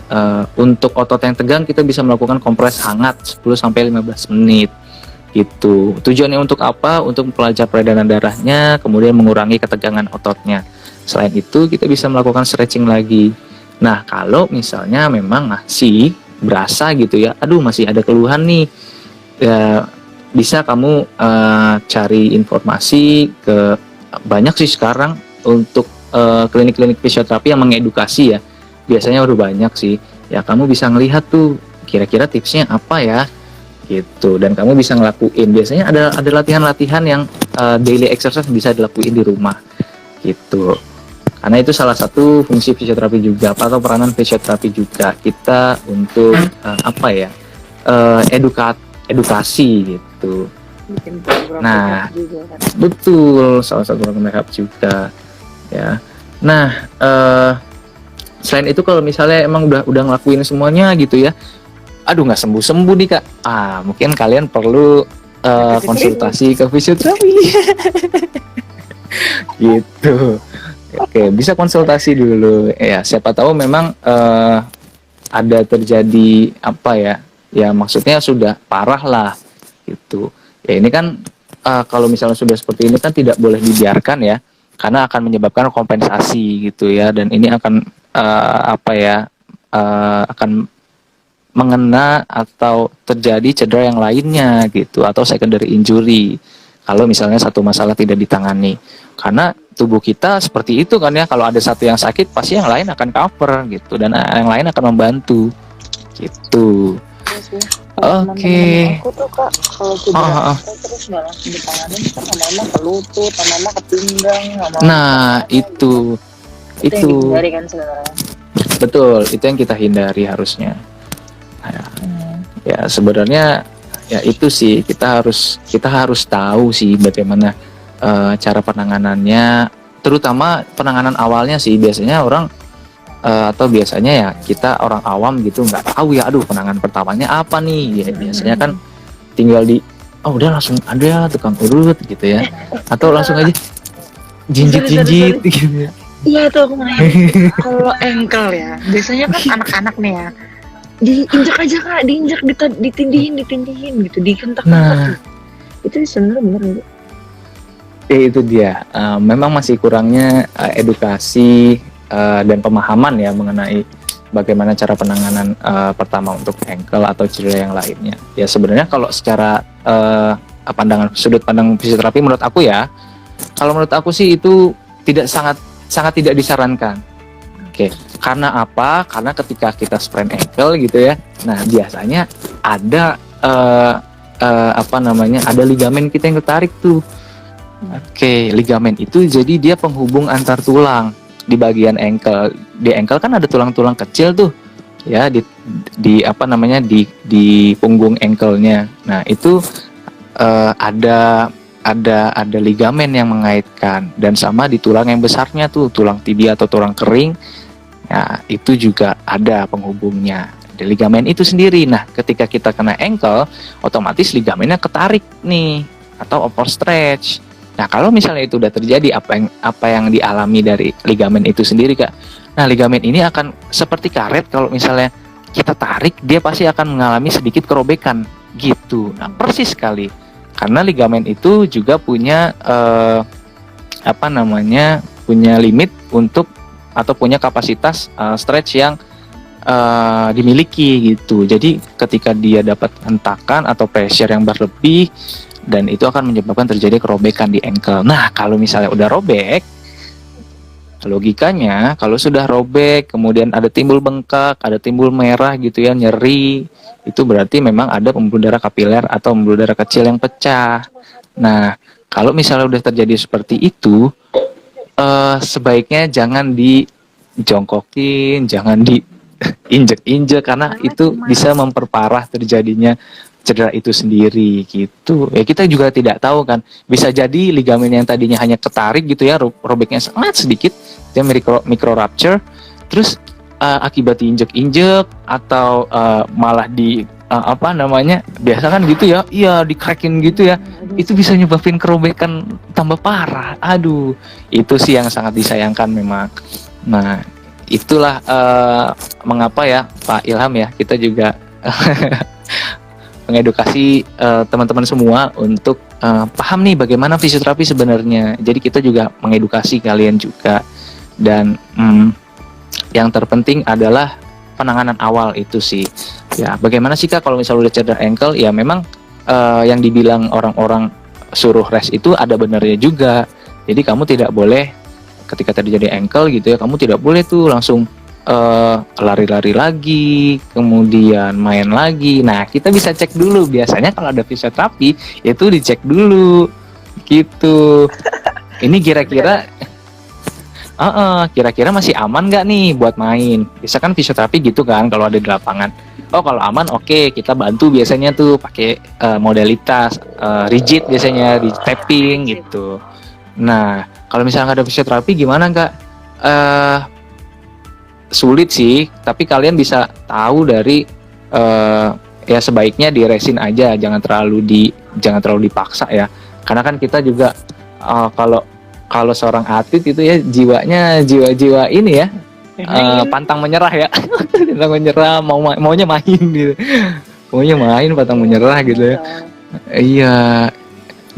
untuk otot yang tegang, kita bisa melakukan kompres hangat 10-15 menit gitu. Tujuannya untuk apa? Untuk mempelajari peredaran darahnya, kemudian mengurangi ketegangan ototnya. Selain itu kita bisa melakukan stretching lagi. Nah, kalau misalnya memang masih berasa gitu ya, aduh masih ada keluhan nih, ya bisa kamu cari informasi ke, banyak sih sekarang untuk klinik-klinik fisioterapi yang mengedukasi ya. Biasanya udah banyak sih. Ya kamu bisa ngelihat tuh kira-kira tipsnya apa ya gitu, dan kamu bisa ngelakuin. Biasanya ada latihan-latihan yang daily exercise bisa dilakuin di rumah gitu. Karena itu salah satu fungsi fisioterapi juga, atau peranan fisioterapi juga, kita untuk apa ya, edukasi gitu. Nah, betul, salah satu program rehab juga ya. Nah, selain itu kalau misalnya emang udah ngelakuin semuanya gitu ya, aduh nggak sembuh nih Kak, mungkin kalian perlu konsultasi ke fisioterapi. Gitu. Oke, bisa konsultasi dulu ya, siapa tahu memang ada terjadi apa ya maksudnya sudah parah lah gitu ya. Ini kan kalau misalnya sudah seperti ini kan tidak boleh dibiarkan ya, karena akan menyebabkan kompensasi gitu ya, dan ini akan akan mengena atau terjadi cedera yang lainnya gitu, atau secondary injury kalau misalnya satu masalah tidak ditangani. Karena tubuh kita seperti itu kan ya, kalau ada satu yang sakit pasti yang lain akan cover gitu, dan yang lain akan membantu gitu. Oke. Aku tuh Kak, kalau cedera terus nggak langsung ditangani, kan lama-lama ke lutut, lama-lama ke pinggang, nah itu yang dihindari kan sebenarnya. Betul, itu yang kita hindari harusnya. Ya sebenarnya ya itu sih, kita harus tahu sih bagaimana cara penanganannya, terutama penanganan awalnya sih. Biasanya orang atau biasanya ya kita orang awam gitu nggak tahu ya, aduh penanganan pertamanya apa nih ya. Biasanya kan tinggal udah langsung ada tukang urut gitu ya, atau langsung aja jinjit gitu ya. Iya itu aku mau nanya. Kalau ankle ya, biasanya kan anak-anak nih ya, diinjak aja Kak, diinjak, ditindihin gitu, dikentak. Nah, itu sebenarnya benar nggak? Itu dia, memang masih kurangnya edukasi dan pemahaman ya mengenai bagaimana cara penanganan pertama untuk ankle atau cedera yang lainnya. Ya sebenarnya kalau secara sudut pandang fisioterapi, menurut aku ya, kalau menurut aku sih itu sangat tidak disarankan. Oke, Karena apa? Karena ketika kita sprain ankle gitu ya, nah biasanya ada ada ligamen kita yang ketarik tuh. Oke, ligamen itu jadi dia penghubung antar tulang di bagian ankle. Di ankle kan ada tulang-tulang kecil tuh, ya di punggung ankle-nya. Nah itu ada ligamen yang mengaitkan, dan sama di tulang yang besarnya tuh, tulang tibia atau tulang kering. Nah, itu juga ada penghubungnya di ligamen itu sendiri. Nah, ketika kita kena ankle, otomatis ligamennya ketarik nih atau overstretch. Nah, kalau misalnya itu udah terjadi, apa yang dialami dari ligamen itu sendiri, Kak? Nah, ligamen ini akan seperti karet, kalau misalnya kita tarik, dia pasti akan mengalami sedikit kerobekan gitu. Nah, persis sekali. Karena ligamen itu juga punya punya limit untuk atau punya kapasitas stretch yang dimiliki gitu. Jadi ketika dia dapat hentakan atau pressure yang berlebih, dan itu akan menyebabkan terjadi kerobekan di ankle. Nah, kalau misalnya udah robek, logikanya kalau sudah robek, kemudian ada timbul bengkak, ada timbul merah gitu ya, nyeri, itu berarti memang ada pembuluh darah kapiler atau pembuluh darah kecil yang pecah. Nah, kalau misalnya udah terjadi seperti itu, sebaiknya jangan dijongkokin, jangan diinjek-injek, karena itu bisa memperparah terjadinya cedera itu sendiri gitu. Ya kita juga tidak tahu kan, bisa jadi ligamen yang tadinya hanya ketarik gitu ya, robeknya sangat sedikit, dia micro rupture, terus akibat diinjek-injek atau malah biasa kan gitu ya, iya dicrackin gitu ya, itu bisa nyebabin kerobekan tambah parah. Aduh, itu sih yang sangat disayangkan memang. Nah, itulah mengapa ya Pak Ilham ya, kita juga mengedukasi teman-teman semua untuk paham nih bagaimana fisioterapi sebenarnya. Jadi kita juga mengedukasi kalian juga, dan yang terpenting adalah penanganan awal itu sih. Ya, bagaimana sih Kak kalau misalnya udah cedera ankle? Ya memang yang dibilang orang-orang suruh rest itu ada benarnya juga. Jadi kamu tidak boleh ketika terjadi ankle gitu ya, kamu tidak boleh tuh langsung lari-lari lagi, kemudian main lagi. Nah, kita bisa cek dulu. Biasanya kalau ada fisioterapi, itu dicek dulu, gitu. Ini kira-kira masih aman nggak nih buat main? Bisa kan fisioterapi gitu kan, kalau ada di lapangan. Oh, kalau aman, oke, kita bantu biasanya tuh pakai modalitas rigid, biasanya di tapping gitu. Nah, kalau misalnya nggak ada fisioterapi, gimana Kak? Sulit sih, tapi kalian bisa tahu dari ya sebaiknya diresin aja, jangan terlalu dipaksa ya, karena kan kita juga kalau seorang atlet itu ya jiwa ini ya, pantang menyerah ya. Pantang menyerah, maunya main gitu, pantang menyerah gitu ya. Iya.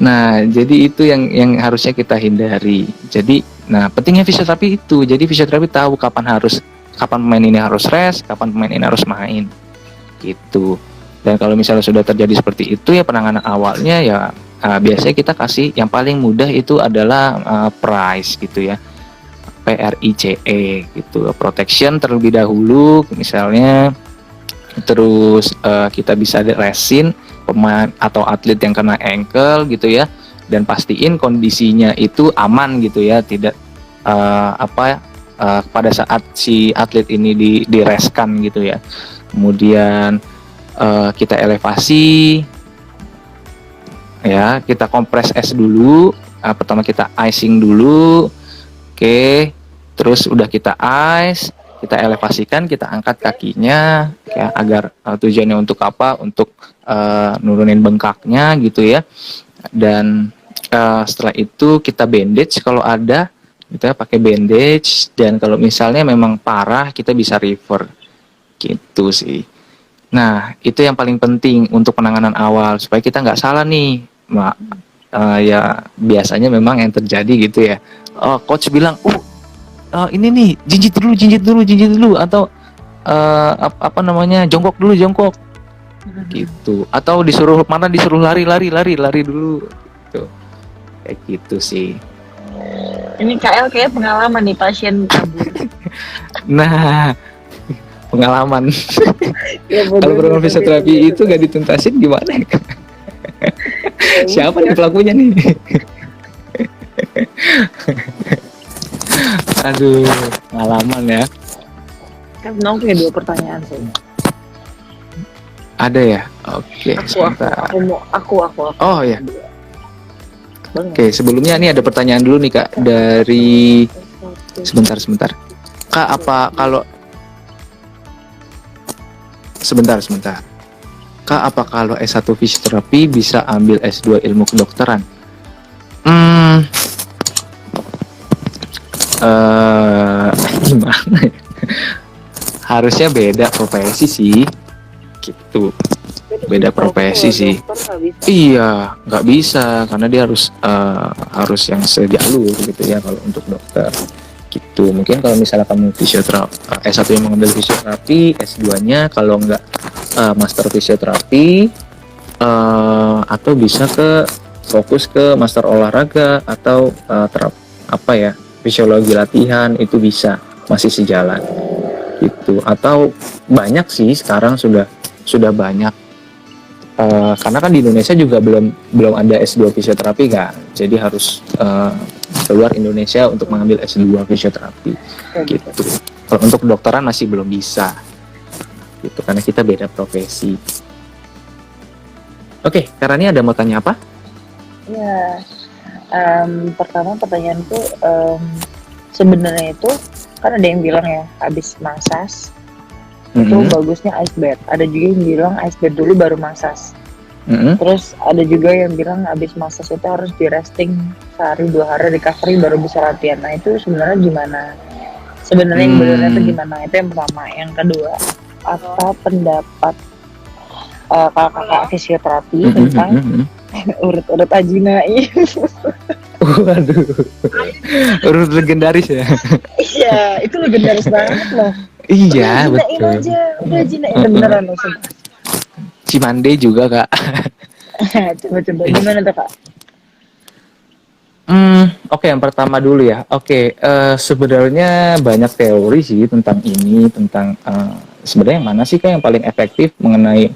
Nah, jadi itu yang harusnya kita hindari. Jadi, nah pentingnya fisioterapi itu. Jadi fisioterapi tahu kapan pemain ini harus rest, kapan pemain ini harus main, gitu. Dan kalau misalnya sudah terjadi seperti itu ya, penanganan awalnya ya biasanya kita kasih yang paling mudah itu adalah PRICE gitu ya, PRICE gitu, protection terlebih dahulu misalnya. Terus kita bisa resin pemain atau atlet yang kena ankle gitu ya, dan pastiin kondisinya itu aman gitu ya, tidak pada saat si atlet ini direskan gitu ya. Kemudian kita elevasi ya, kita kompres es dulu. Pertama kita icing dulu, oke. Terus udah kita ice, kita elevasikan, kita angkat kakinya ya, agar tujuannya untuk apa? Untuk nurunin bengkaknya gitu ya. Dan setelah itu kita bandage kalau ada, kita pakai bandage. Dan kalau misalnya memang parah, kita bisa refer gitu sih. Nah, itu yang paling penting untuk penanganan awal, supaya kita nggak salah nih. Ya biasanya memang yang terjadi gitu ya, coach bilang ini nih jinjit dulu, atau jongkok dulu gitu, atau disuruh lari dulu gitu. Kayak gitu sih. Ini KL kayak pengalaman nih, pasien kabur. Nah, pengalaman. Ya Kalau bodoh program tapi fisioterapi itu gak dituntasin gimana? ya Siapa nih udah. pelakunya nih? Aduh, pengalaman ya. Kan Nong punya 2 pertanyaan sih. Ada ya? Oke, sebentar. Aku. Oh ya, Boleh oke. Sebelumnya nih ada pertanyaan dulu nih Kak dari sebentar. Kak, apa kalau sebentar. Kak, apa kalau S1 fisioterapi bisa ambil S2 ilmu kedokteran? Hmm, gimana ya? Harusnya beda profesi sih, gitu. Beda profesi sih. Iya, nggak bisa karena dia harus yang sejalur gitu ya kalau untuk dokter. Gitu. Mungkin kalau misalnya kamu fisioterapi S1 yang mengambil fisioterapi, S2-nya kalau nggak master fisioterapi atau bisa fokus ke master olahraga atau apa ya, fisiologi latihan itu bisa masih sejalan gitu. Atau banyak sih sekarang sudah banyak. Karena kan di Indonesia juga belum ada S2 fisioterapi kan, jadi harus keluar Indonesia untuk mengambil S2 fisioterapi gitu. Kalau untuk kedokteran masih belum bisa gitu karena kita beda profesi. Oke, karena ini ada mau tanya apa? Ya, pertama pertanyaanku sebenarnya itu kan ada yang bilang ya habis massage itu bagusnya ice bath. Ada juga yang bilang ice bath dulu baru massage. Terus ada juga yang bilang habis massage itu harus di resting sehari 2 hari recovery baru bisa latihan. Nah itu sebenarnya gimana? Sebenarnya yang benar itu gimana? Itu yang pertama. Yang kedua, apa pendapat kakak fisioterapi tentang urut-urut ajinaim? Waduh, urut legendaris ya. Iya, itu legendaris banget loh. Iya, betul. Udah jinain beneran loh. Cimande juga Kak. Coba gimana tuh Kak? Oke, yang pertama dulu ya. Oke, sebenarnya banyak teori sih tentang ini, tentang sebenarnya yang mana sih Kak yang paling efektif mengenai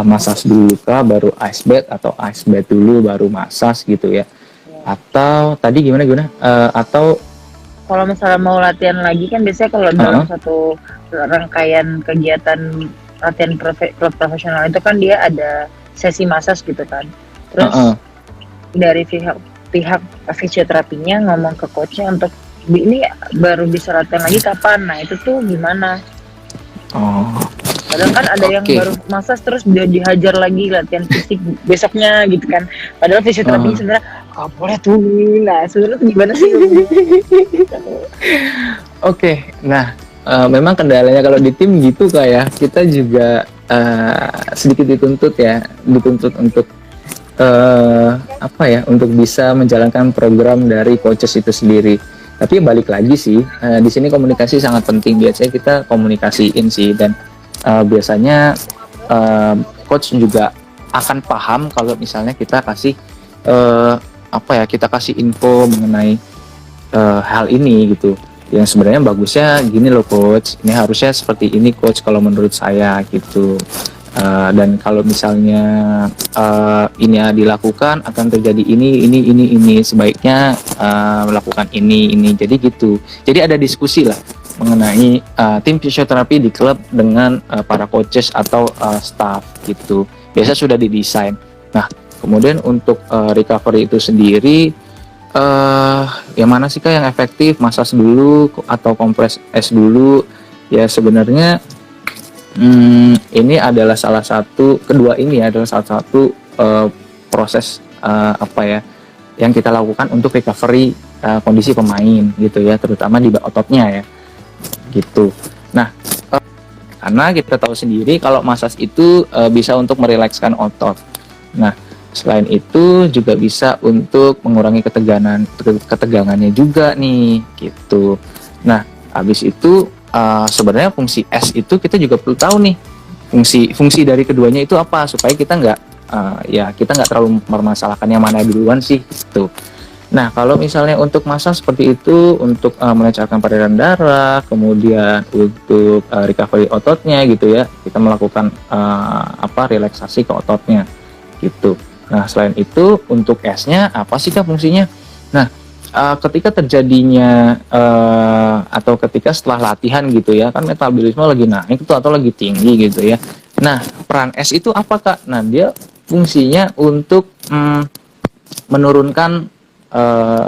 massage dulu kah, baru ice bath atau ice bath dulu baru massage gitu ya. Atau tadi gimana? Atau kalau misalnya mau latihan lagi kan biasanya kalau dalam satu rangkaian kegiatan latihan klub profesional itu kan dia ada sesi massage gitu kan. Terus dari pihak fisioterapinya ngomong ke coachnya untuk ini baru bisa latihan lagi kapan. Nah itu tuh gimana? Kadang kan ada yang baru massage terus dia dihajar lagi latihan fisik besoknya gitu kan. Padahal fisioterapinya sebenarnya boleh tuh. Nah sebenarnya gimana sih? Oke, nah memang kendalanya kalau di tim gitu kayak kita juga sedikit dituntut untuk apa ya, untuk bisa menjalankan program dari coaches itu sendiri. Tapi balik lagi sih, di sini komunikasi sangat penting. Biasanya kita komunikasiin sih, dan biasanya coach juga akan paham kalau misalnya kita kasih kita kasih info mengenai hal ini gitu. Yang sebenarnya bagusnya gini loh coach, ini harusnya seperti ini coach kalau menurut saya gitu. Dan kalau misalnya ini dilakukan akan terjadi ini, sebaiknya melakukan ini. Jadi gitu. Jadi ada diskusi lah mengenai tim fisioterapi di klub dengan para coaches atau staff gitu. Biasa sudah didesain. Nah, kemudian untuk recovery itu sendiri, yang mana sih Kak yang efektif, massage dulu atau kompres es dulu? Ya sebenarnya ini adalah kedua ini adalah salah satu proses yang kita lakukan untuk recovery kondisi pemain gitu ya, terutama di ototnya ya gitu. Nah, karena kita tahu sendiri kalau massage itu bisa untuk merilekskan otot. Nah, selain itu juga bisa untuk mengurangi ketegangannya juga nih gitu. Nah, habis itu sebenarnya fungsi es itu kita juga perlu tahu nih, fungsi dari keduanya itu apa, supaya kita nggak terlalu mempermasalahkan yang mana duluan sih gitu. Nah, kalau misalnya untuk massage seperti itu untuk melancarkan peredaran darah, kemudian untuk recovery ototnya gitu ya, kita melakukan relaksasi ke ototnya gitu. Nah, selain itu untuk esnya apa sih Kak fungsinya? Nah, ketika terjadinya atau ketika setelah latihan gitu ya, kan metabolisme lagi naik itu atau lagi tinggi gitu ya. Nah, peran es itu apa Kak? Nah, dia fungsinya untuk menurunkan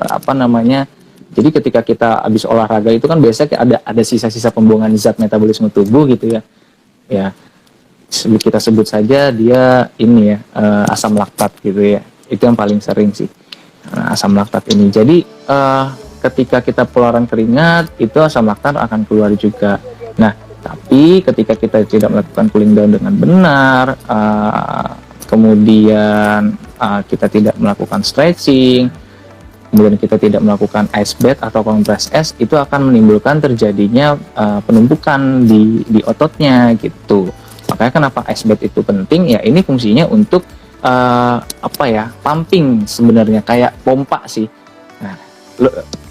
apa namanya? Jadi ketika kita habis olahraga itu kan biasanya ada sisa-sisa pembuangan zat metabolisme tubuh gitu ya. Ya, kita sebut saja dia ini ya asam laktat gitu ya. Itu yang paling sering sih. Nah, asam laktat ini. Jadi ketika kita pengeluaran keringat itu asam laktat akan keluar juga. Nah, tapi ketika kita tidak melakukan cooling down dengan benar, kemudian kita tidak melakukan stretching, kemudian kita tidak melakukan ice bath atau kompres es, itu akan menimbulkan terjadinya penumpukan di ototnya gitu. Makanya kenapa ice bath itu penting ya, ini fungsinya untuk pumping sebenarnya, kayak pompa sih. Nah,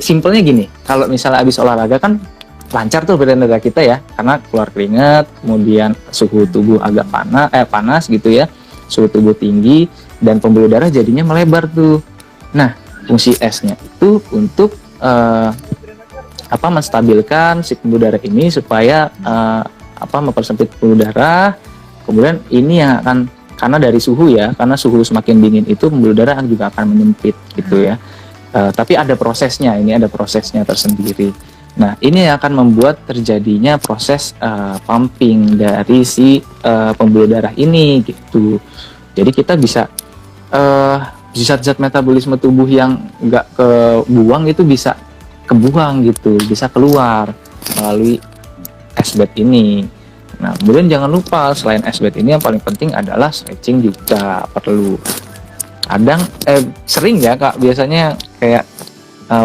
simpelnya gini, kalau misalnya habis olahraga kan lancar tuh badan kita ya, karena keluar keringat, kemudian suhu tubuh agak panas gitu ya, suhu tubuh tinggi, dan pembuluh darah jadinya melebar tuh. Nah, fungsi esnya itu untuk menstabilkan si pembuluh darah ini supaya mempersempit pembuluh darah. Kemudian ini yang akan, karena dari suhu ya, karena suhu semakin dingin itu pembuluh darah juga akan menyempit gitu ya. Tapi ada prosesnya, ini ada prosesnya tersendiri. Nah, ini akan membuat terjadinya proses pumping dari si pembuluh darah ini gitu. Jadi kita bisa zat-zat metabolisme tubuh yang nggak kebuang itu bisa kebuang gitu, bisa keluar melalui ice bath ini. Nah, kemudian jangan lupa selain ice bath ini yang paling penting adalah stretching juga perlu. Kadang sering ya Kak, biasanya kayak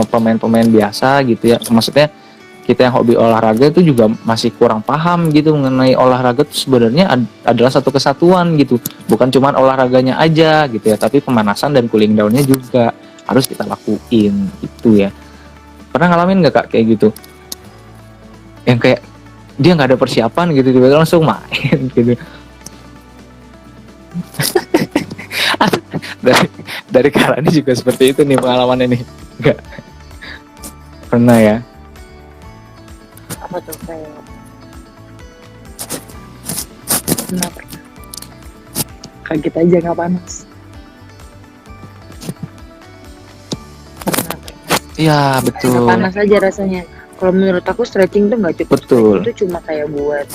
pemain-pemain biasa gitu ya, maksudnya kita yang hobi olahraga itu juga masih kurang paham gitu mengenai olahraga itu sebenarnya adalah satu kesatuan gitu, bukan cuma olahraganya aja gitu ya, tapi pemanasan dan cooling downnya juga harus kita lakuin gitu ya. Pernah ngalamin nggak Kak kayak gitu, yang kayak dia nggak ada persiapan gitu tiba-tiba langsung main gitu? dari Karani juga seperti itu nih pengalamannya nih, nggak pernah ya? Apa tuh kayak pernah kaget aja nggak panas. Pernah. Iya betul. Nggak panas aja rasanya. Kalau menurut aku stretching tuh nggak cukup. Betul. Itu cuma kayak buat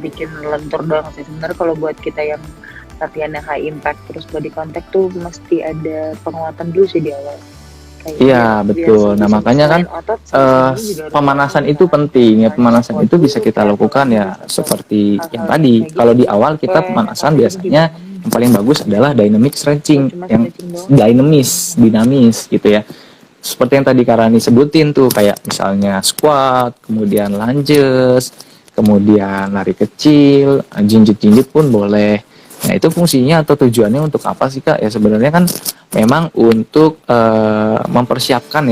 bikin lentur doang sih. Sebenarnya kalau buat kita yang latihan yang high impact terus body contact tuh mesti ada penguatan dulu sih di awal. Iya betul. Nah makanya kan pemanasan itu penting ya. Pemanasan itu bisa kita lakukan ya seperti yang tadi. Kalau di awal kita pemanasan biasanya yang paling bagus adalah dynamic stretching, yang dinamis gitu ya. Seperti yang tadi Karani sebutin tuh, kayak misalnya squat, kemudian lunges, kemudian lari kecil, jinjit-jinjit pun boleh. Nah itu fungsinya atau tujuannya untuk apa sih Kak? Ya sebenarnya kan memang untuk mempersiapkan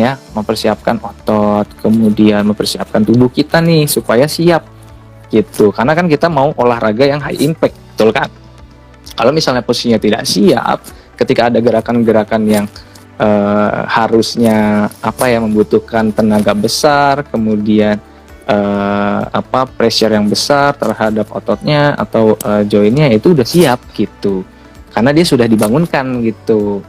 otot, kemudian mempersiapkan tubuh kita nih supaya siap gitu. Karena kan kita mau olahraga yang high impact, betul kan? Kalau misalnya posisinya tidak siap, ketika ada gerakan-gerakan yang harusnya membutuhkan tenaga besar, kemudian pressure yang besar terhadap ototnya atau jointnya, itu udah siap gitu, karena dia sudah dibangunkan gitu.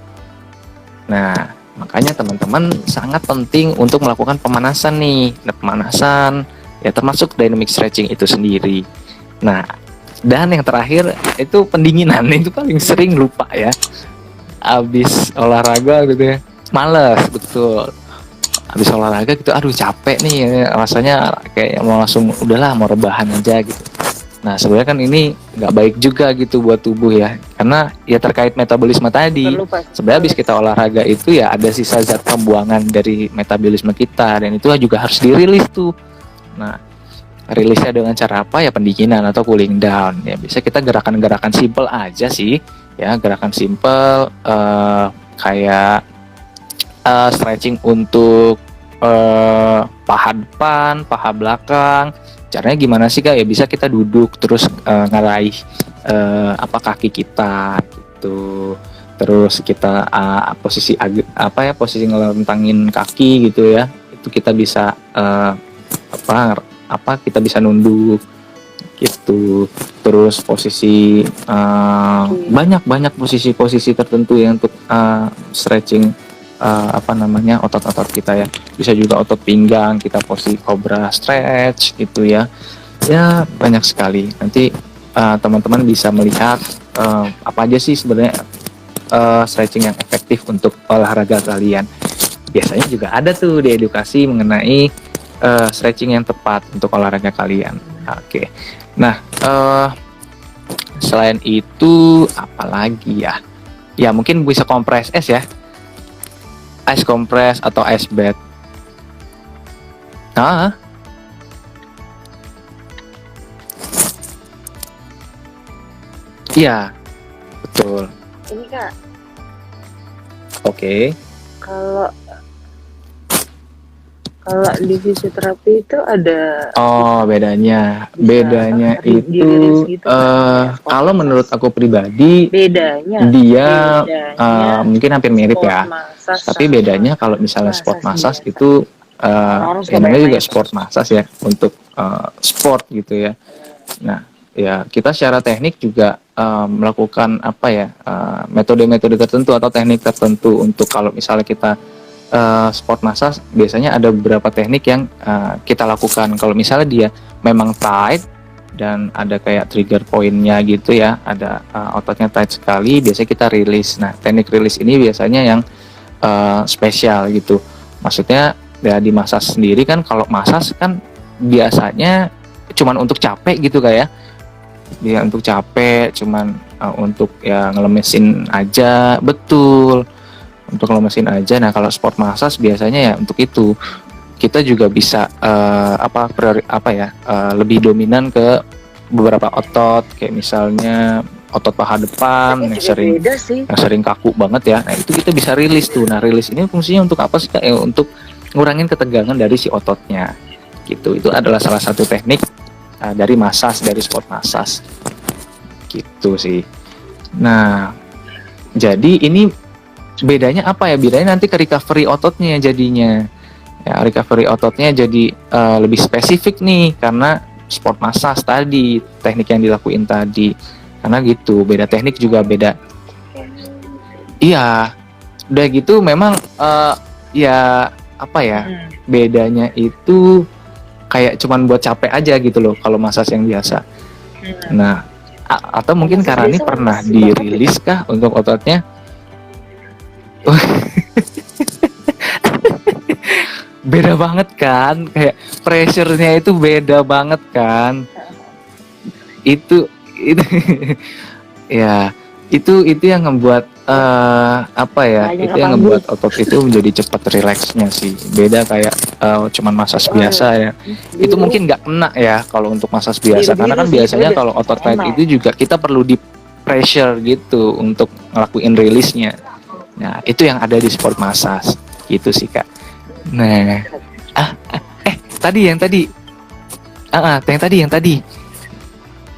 Nah makanya teman-teman sangat penting untuk melakukan pemanasan nih. Nah, pemanasan ya termasuk dynamic stretching itu sendiri. Nah dan yang terakhir itu pendinginan. Itu paling sering lupa ya, abis olahraga gitu ya, males betul. Habis olahraga gitu, aduh capek nih rasanya, kayak mau langsung udahlah mau rebahan aja gitu. Nah sebenarnya kan ini nggak baik juga gitu buat tubuh ya, karena ya terkait metabolisme tadi. Sebenarnya habis kita olahraga itu ya ada sisa zat pembuangan dari metabolisme kita, dan itu juga harus dirilis tuh. Nah rilisnya dengan cara apa ya, pendinginan atau cooling down ya. Bisa kita gerakan-gerakan simple aja sih ya, gerakan simple kayak stretching untuk paha depan, paha belakang. Caranya gimana sih Kak? Ya bisa kita duduk terus ngeraih kaki kita gitu. Terus kita posisi ngelentangin kaki gitu ya. Itu kita bisa kita bisa nunduk gitu. Terus posisi banyak posisi-posisi tertentu ya untuk stretching otot-otot kita ya. Bisa juga otot pinggang, kita posisi cobra stretch gitu ya. Ya banyak sekali. Nanti teman-teman bisa melihat apa aja sih sebenarnya stretching yang efektif untuk olahraga kalian. Biasanya juga ada tuh di edukasi mengenai stretching yang tepat untuk olahraga kalian. Oke. Nah, selain itu apalagi ya? Ya mungkin bisa kompres es ya. Ice compress atau ice bath. Iya, betul. Ini Kak, Oke. kalau di fisioterapi itu ada Bedanya dirilis itu gitu kan? kalau menurut aku pribadi bedanya mungkin hampir mirip sport ya. massage Tapi sama bedanya kalau misalnya sport massage biasa. itu Orang suka namanya juga banyak. sport massage ya, untuk sport gitu ya. Nah, ya kita secara teknik juga melakukan metode-metode tertentu atau teknik tertentu untuk kalau misalnya kita sport massage. Biasanya ada beberapa teknik yang kita lakukan. Kalau misalnya dia memang tight dan ada kayak trigger pointnya gitu ya, ada ototnya tight sekali, biasanya kita rilis. Nah, teknik rilis ini biasanya yang spesial gitu. Maksudnya ya di massage sendiri kan, kalau massage kan biasanya cuman untuk capek gitu kayak dia untuk capek, cuman untuk ya ngelemesin aja, betul, untuk ngelemesin aja. Nah, kalau sport massage biasanya ya untuk itu. Kita juga bisa lebih dominan ke beberapa otot, kayak misalnya otot paha depan yang sering kaku banget ya. Nah, itu kita bisa rilis tuh. Nah, rilis ini fungsinya untuk apa sih Kak? Untuk ngurangin ketegangan dari si ototnya gitu. Itu adalah salah satu teknik dari massage, dari sport massage gitu sih. Nah, jadi ini bedanya apa ya? Bedanya nanti ke recovery ototnya jadinya. Ya, recovery ototnya jadi lebih spesifik nih, karena sport massage tadi, teknik yang dilakuin tadi. Karena gitu, beda teknik juga beda. Iya, udah gitu memang bedanya itu kayak cuman buat capek aja gitu loh kalau massage yang biasa. Nah, atau mungkin karena ini pernah dirilis kah untuk ototnya? Beda banget kan, kayak pressure-nya itu beda banget kan. Itu ya, itu yang membuat itu yang membuat otot itu menjadi cepat rileksnya sih. Beda kayak cuman massage biasa ya. Itu mungkin nggak kena ya kalau untuk massage biasa, karena kan biasanya kalau otot tight itu juga kita perlu di pressure gitu untuk ngelakuin rilisnya. Nah, itu yang ada di sport massage gitu sih Kak. Nah, yang tadi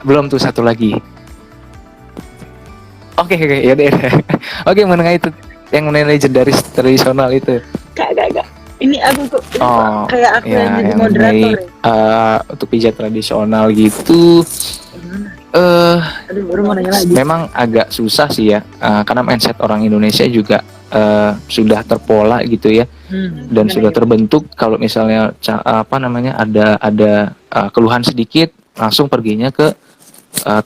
belum tuh, satu lagi. Oke, ya deh. Oke, mengenai itu yang mengenai legendaris tradisional itu. Kak. Ini aku kok kayak aku yang jadi moderator ya. Untuk pijat tradisional gitu. Baru mau nanya lagi. Memang agak susah sih ya, karena mindset orang Indonesia juga sudah terpola gitu ya, dan sudah terbentuk kalau misalnya ada keluhan sedikit langsung perginya ke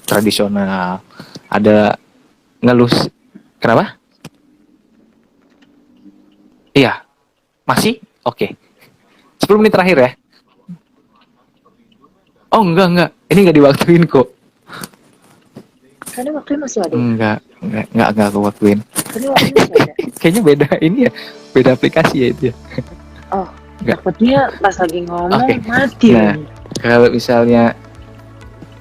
tradisional. Ada ngelus, kenapa? Iya, masih oke. 10 menit terakhir ya. Oh enggak, ini nggak diwaktuin kok. Karena waktunya masih ada. Enggak aku waktuin. Karena waktunya masih ada. Kayaknya beda ini ya, beda aplikasi ya itu ya. Oh, takutnya pas lagi ngomong mati. Nah, kalau misalnya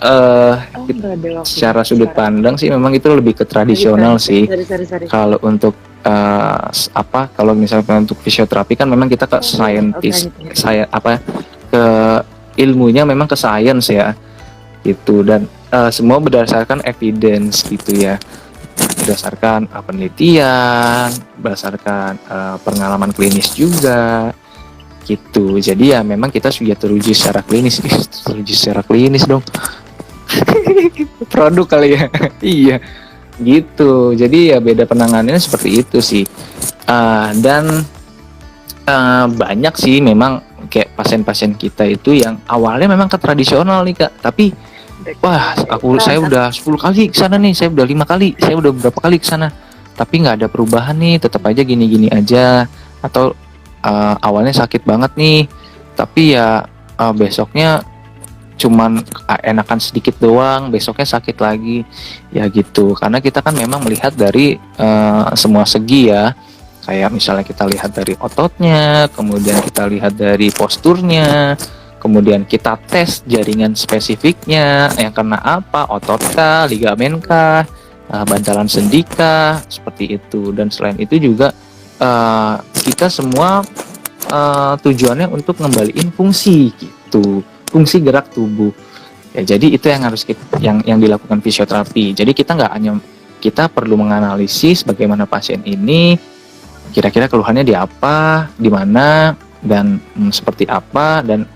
eh Oh, nggak ada waktu secara sudut sekarang. pandang sih memang itu lebih ke tradisional sih. Sorry. Kalau untuk kalau misalkan untuk fisioterapi kan memang kita ke scientist, lanjut. saya ke ilmunya memang ke science ya gitu, dan semua berdasarkan evidence gitu ya, berdasarkan penelitian, berdasarkan pengalaman klinis juga gitu. Jadi ya memang kita sudah teruji secara klinis. Teruji secara klinis dong. Produk kali ya. Iya gitu. Jadi ya beda penanganannya seperti itu sih. Dan banyak sih memang kayak pasien-pasien kita itu yang awalnya memang ke tradisional nih Kak, tapi wah saya udah 10 kali ke sana nih, saya udah 5 kali, saya udah berapa kali ke sana, tapi nggak ada perubahan nih, tetap aja gini-gini aja. Atau awalnya sakit banget nih, tapi ya besoknya cuman enakan sedikit doang, besoknya sakit lagi ya gitu. Karena kita kan memang melihat dari semua segi ya, kayak misalnya kita lihat dari ototnya, kemudian kita lihat dari posturnya, kemudian kita tes jaringan spesifiknya yang kena apa, otot kah, ligamen kah, bantalan sendi kah, seperti itu. Dan selain itu juga kita semua tujuannya untuk ngembaliin fungsi gitu, fungsi gerak tubuh ya. Jadi itu yang harus yang dilakukan fisioterapi. Jadi kita perlu menganalisis bagaimana pasien ini kira-kira keluhannya di apa, di mana, dan seperti apa, dan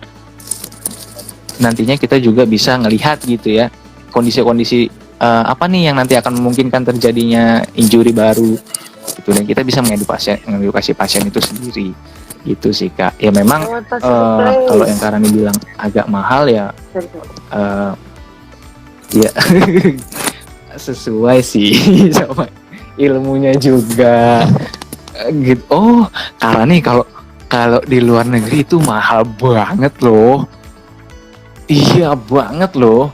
nantinya kita juga bisa ngelihat gitu ya kondisi-kondisi apa nih yang nanti akan memungkinkan terjadinya injury baru gitu, dan kita bisa mengedukasi pasien itu sendiri gitu sih Kak. Ya memang kalau yang Karani bilang agak mahal ya ya sesuai sih sama ilmunya juga gitu. Oh Karani kalau di luar negeri itu mahal banget loh. Iya banget loh.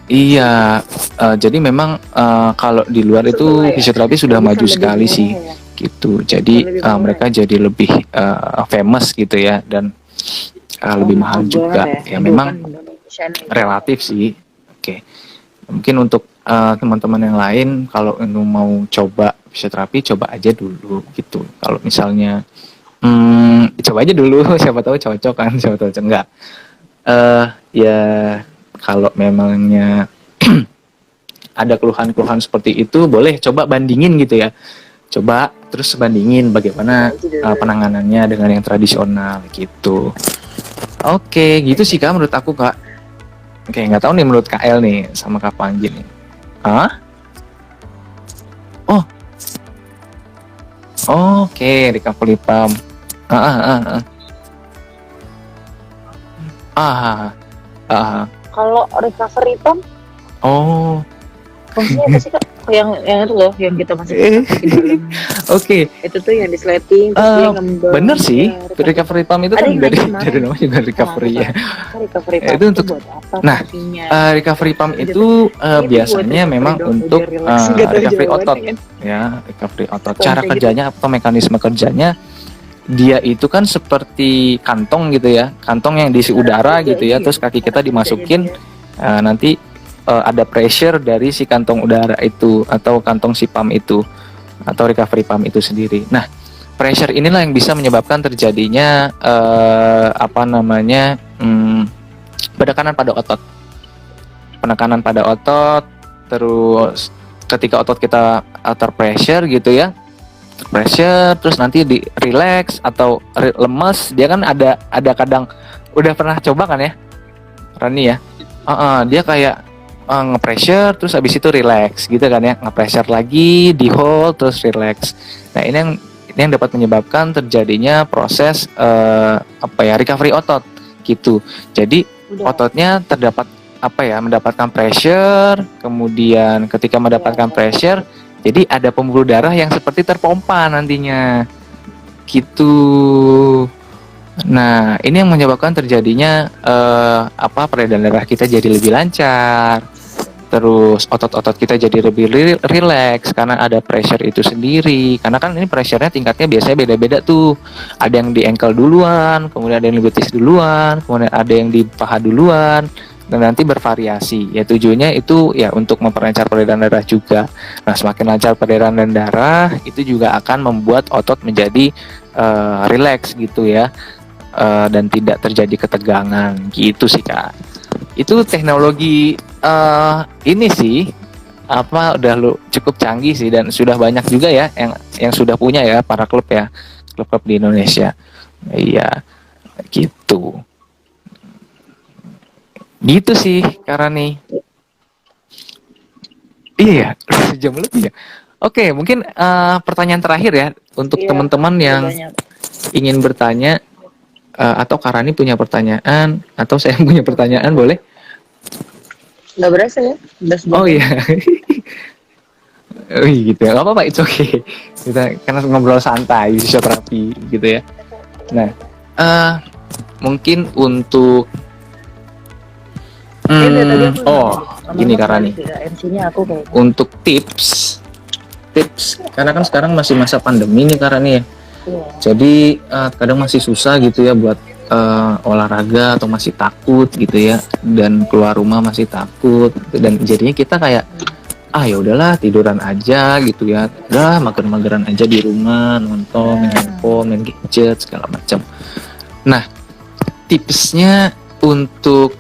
Iya, jadi memang kalau di luar itu fisioterapi sudah maju sekali sih, gitu. Jadi mereka jadi lebih famous gitu ya, dan lebih mahal juga. Ya memang relatif sih. Oke, mungkin untuk teman-teman yang lain kalau mau coba fisioterapi, coba aja dulu gitu. Kalau misalnya coba aja dulu, siapa tahu cocok kan, siapa tahu enggak. Ya kalau memangnya ada keluhan-keluhan seperti itu, boleh coba bandingin gitu ya. Coba terus bandingin bagaimana penanganannya dengan yang tradisional gitu. Oke, gitu sih Kak menurut aku Kak. Oke, nggak tahu nih menurut KL nih sama Kak Panji nih. Hah? Oh, oke, recovery pump. Kalau recovery pump Oh, fungsinya apa sih Kak? Yang itu loh, yang kita masukin ke dalam. Oke. Itu tuh yang disleting, terus dia ngembang. Bener sih, recovery pump itu kan dari namanya juga recovery ya. Recovery pump itu untuk buat apa? Recovery pump itu biasanya memang untuk recovery otot ya, recovery otot. Cara kerjanya atau mekanisme kerjanya, dia itu kan seperti kantong gitu ya, kantong yang diisi udara gitu ya, terus kaki kita dimasukin, nanti ada pressure dari si kantong udara itu atau kantong si pump itu atau recovery pump itu sendiri. Nah, pressure inilah yang bisa menyebabkan terjadinya penekanan pada otot. Penekanan pada otot, terus ketika otot kita terpressure gitu ya, terpressure, terus nanti di relax atau lemes, dia kan ada kadang, udah pernah coba kan ya, Rani ya, dia kayak nge-pressure terus habis itu relax gitu kan ya, nge-pressure lagi, di hold terus relax. Nah ini yang dapat menyebabkan terjadinya proses recovery otot gitu. Jadi ototnya mendapatkan pressure, kemudian ketika mendapatkan pressure, jadi ada pembuluh darah yang seperti terpompa nantinya gitu. Nah ini yang menyebabkan terjadinya peredaran darah kita jadi lebih lancar. Terus otot-otot kita jadi lebih relax karena ada pressure itu sendiri. Karena kan ini pressure-nya tingkatnya biasanya beda-beda tuh. Ada yang di ankle duluan, kemudian ada yang di betis duluan, kemudian ada yang di paha duluan, dan nanti bervariasi. Ya tujuannya itu ya untuk memperlancar peredaran darah juga. Nah, semakin lancar peredaran darah itu juga akan membuat otot menjadi rileks gitu ya. Dan tidak terjadi ketegangan gitu sih Kak. Itu teknologi ini sih udah cukup canggih sih, dan sudah banyak juga ya yang sudah punya ya para klub ya, klub-klub di Indonesia. Iya, gitu. Gitu sih karena nih. Iya, sejam lebih ya. Oke, mungkin pertanyaan terakhir ya untuk teman-teman yang ingin bertanya, atau Karani punya pertanyaan atau saya punya pertanyaan, boleh? Nggak berasa ya? Oh iya. Oh gitu ya, nggak apa-apa, it's okay. Kita karena ngobrol santai, fisioterapi gitu ya. Nah, mungkin untuk gini Karani. Untuk tips, karena kan sekarang masih masa pandemi nih Karani ya. Jadi kadang masih susah gitu ya buat olahraga, atau masih takut gitu ya, dan keluar rumah masih takut, dan jadinya kita kayak ya udahlah tiduran aja gitu ya, udah mager-mageran aja di rumah, nonton, main handphone, main gadget segala macam. Nah, tipsnya untuk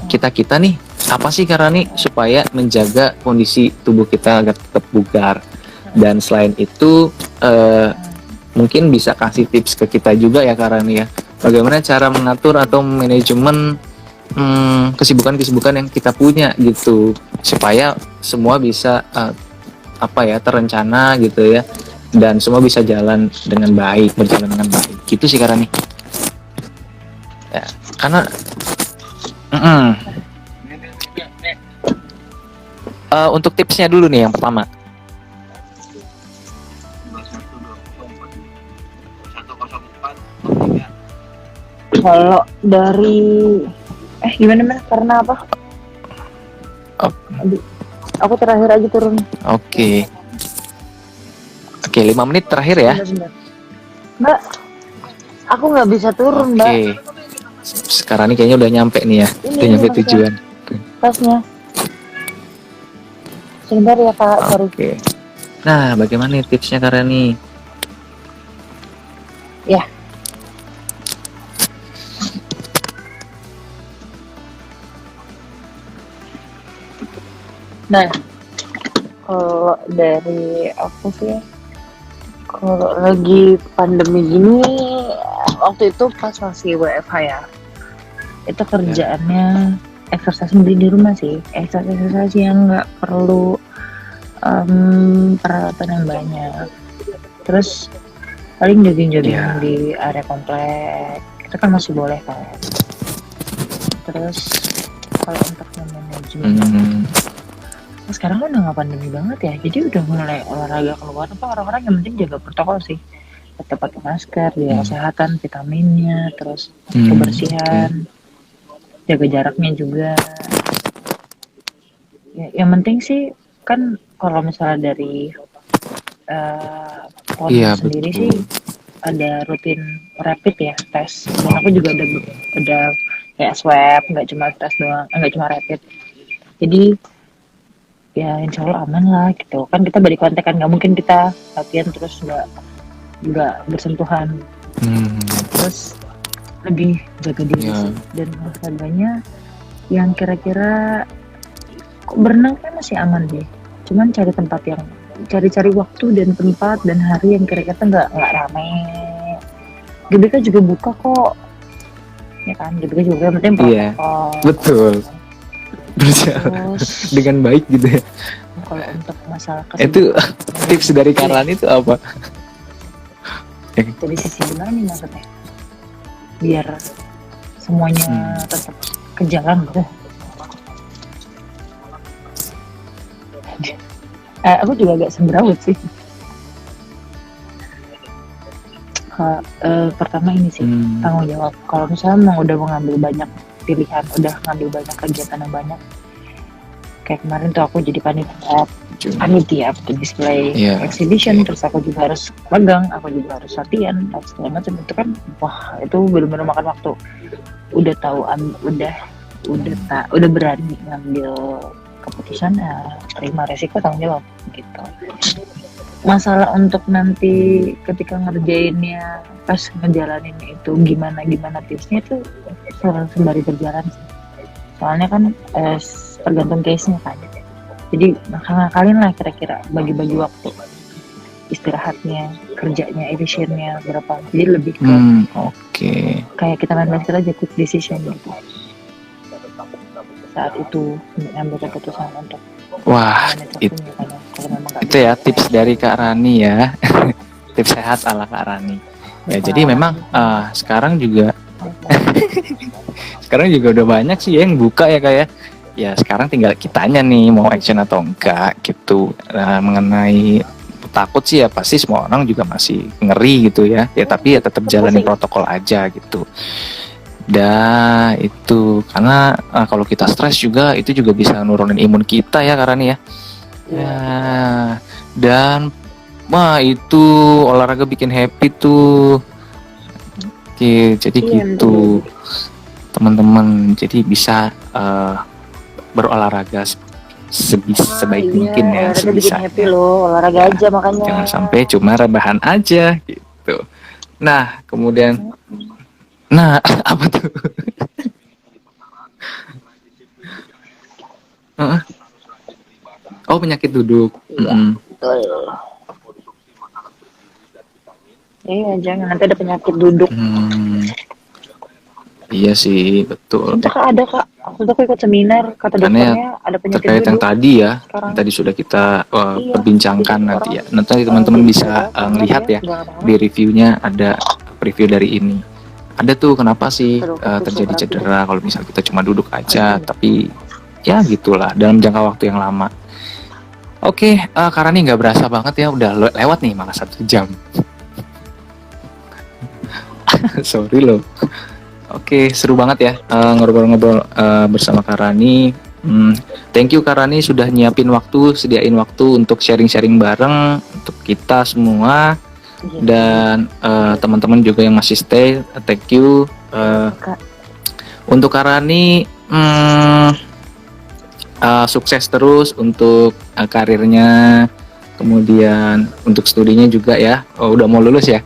kita nih apa sih Karani supaya menjaga kondisi tubuh kita agar tetap bugar? Dan selain itu mungkin bisa kasih tips ke kita juga ya Karani ya, bagaimana cara mengatur atau manajemen kesibukan-kesibukan yang kita punya gitu, supaya semua bisa terencana gitu ya, dan semua bisa berjalan dengan baik gitu sih Karani ya. Karena untuk tipsnya dulu nih yang pertama. Kalau dari gimana karena apa? Aku terakhir aja turun. Oke, 5 menit terakhir ya. Mbak, aku nggak bisa turun, Mbak. Sekarang ini kayaknya udah nyampe nih ya. Udah nyampe tujuan. Tasnya. Sebentar ya Kak, sorry. Nah, bagaimana nih tipsnya Karani? Ya. Nah, kalau dari aku sih, kalau lagi pandemi gini, waktu itu pas masih WFH ya, itu kerjaannya exercise di rumah sih, exercise yang nggak perlu peralatan yang banyak. Terus paling jogging-jogging di area komplek, itu kan masih boleh kan. Terus kalau untuk manajemen, sekarang kan udah nggak pandemi banget ya, jadi udah mulai olahraga keluar, orang-orang yang penting jaga protokol sih, tetap pakai masker, jaga kesehatan, vitaminnya, terus kebersihan, jaga jaraknya juga. Ya, yang penting sih kan kalau misalnya dari sendiri betul. Sih ada rutin rapid ya, tes, dan aku juga ada kayak swab, nggak cuma tes doang, nggak cuma rapid, jadi ya insya Allah aman lah gitu kan. Kita body contact kan, nggak mungkin kita latihan terus nggak bersentuhan. Terus lebih jaga diri sih, dan olahraganya yang kira-kira kok berenang kan masih aman deh, cuman cari tempat yang cari waktu dan tempat dan hari yang kira-kira nggak rame. GBK juga buka kok ya kan, GBK juga penting protokol. Betul, berjalan dengan baik gitu ya. Kalau untuk masalah itu tips dari Karani itu apa? Dari sisi gimana nih maksudnya? Biar semuanya tetap ke jalan gitu. Aku juga agak semberawut sih. Pertama ini sih tanggung jawab. Kalau misalnya memang udah mengambil banyak pilihan, udah ngambil banyak kegiatan yang banyak, kayak kemarin tuh aku jadi panitia display exhibition, terus aku juga harus pegang, aku juga harus latihan dan segala macam. Itu kan itu benar-benar makan waktu. Udah tahu udah udah berani ngambil keputusan, ya terima resiko, tanggung jawab gitu. Masalah untuk nanti ketika ngerjainnya, pas ngejalanin itu gimana tipsnya itu sembari berjalan sih. Soalnya kan tergantung case-nya kan. Jadi ngakalin lah kira-kira bagi-bagi waktu istirahatnya, kerjanya, efisiennya berapa. Jadi lebih ke Oke. kayak kita main basket aja, quick decision gitu. Saat itu mengambil keputusan untuk Wah, manage waktunya kan, kalau memang nggak itu ya tips dari Kak Rani ya. Tips sehat ala Kak Rani. Ya, jadi memang sekarang juga udah banyak sih yang buka ya kayak. Ya sekarang tinggal kitanya nih mau action atau enggak gitu. Nah, mengenai takut sih ya pasti semua orang juga masih ngeri gitu ya. Ya tapi ya tetap jalanin protokol aja gitu. Dan itu karena kalau kita stres juga itu juga bisa nurunin imun kita ya karena nih ya. Ya, dan wah itu olahraga bikin happy tuh. Oke, jadi gitu teman-teman. Jadi bisa berolahraga sebaik mungkin ya, sebisa. Happy loh, olahraga aja makanya. Jangan sampai cuma rebahan aja gitu. Nah, kemudian apa tuh? Oh, penyakit duduk. Iya, betul. Iya, jangan nanti ada penyakit duduk. Iya sih, betul. Entah ada Kak, waktu aku ikut seminar, kata dokternya ada penyakit terkait duduk. yang tadi ya, yang tadi sudah kita perbincangkan nanti ya. Nanti teman-teman bisa melihat ya di reviewnya, ada preview dari ini. Ada tuh kenapa sih terjadi cedera kalau misal kita cuma duduk aja, tapi ya gitulah dalam jangka waktu yang lama. Oke, karena ini nggak berasa banget ya, udah lewat nih malah 1 jam. Sorry loh. Oke, seru banget ya ngobrol-ngobrol bersama Kak Rani. Thank you Kak Rani sudah nyiapin waktu, sediain waktu untuk sharing-sharing bareng untuk kita semua. Dan teman-teman juga yang masih stay, thank you. Untuk Kak Rani, sukses terus untuk karirnya, kemudian untuk studinya juga ya. Oh, udah mau lulus ya?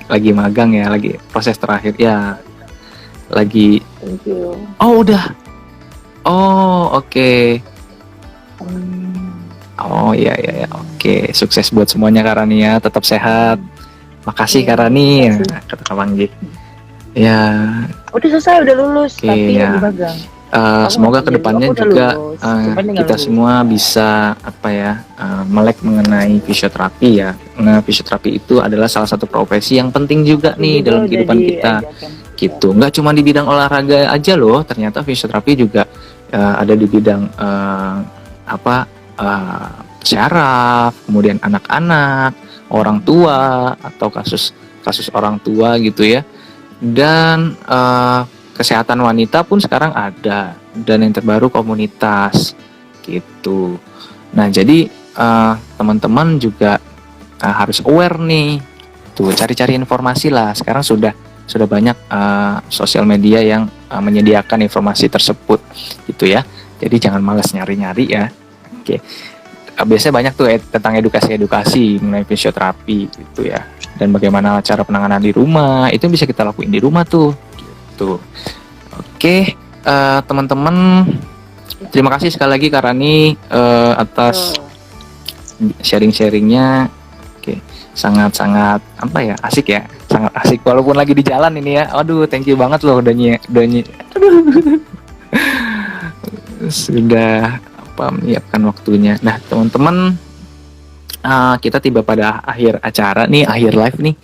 Lagi magang ya, lagi proses terakhir ya. Lagi. Thank you. Oh udah. Oh oke. Oh iya oke. Sukses buat semuanya Kak Rani ya. Tetap sehat. Makasih Kak Rani. Kata Kak Panggi. Ya. Udah selesai, udah lulus. Tapi lagi magang. Semoga kedepannya juga kita semua bisa melek mengenai fisioterapi ya. Nah, fisioterapi itu adalah salah satu profesi yang penting juga nih dalam kehidupan kita. Gitu. Nggak cuma di bidang olahraga aja loh. Ternyata fisioterapi juga ada di bidang syaraf, kemudian anak-anak, orang tua atau kasus orang tua gitu ya. Dan kesehatan wanita pun sekarang ada, dan yang terbaru komunitas gitu. Nah jadi teman-teman juga harus aware nih, tuh cari-cari informasi lah. Sekarang sudah banyak sosial media yang menyediakan informasi tersebut gitu ya. Jadi jangan malas nyari-nyari ya. Oke. Biasanya banyak tuh tentang edukasi mengenai fisioterapi gitu ya. Dan bagaimana cara penanganan di rumah, itu bisa kita lakuin di rumah tuh. Tuh. Oke, teman-teman, terima kasih sekali lagi Kak Rani atas sharing-sharingnya. Oke, sangat-sangat asik ya, sangat asik walaupun lagi di jalan ini ya. Aduh, thank you banget loh udah sudah menyiapkan waktunya. Nah, teman-teman, kita tiba pada akhir acara nih, akhir live nih.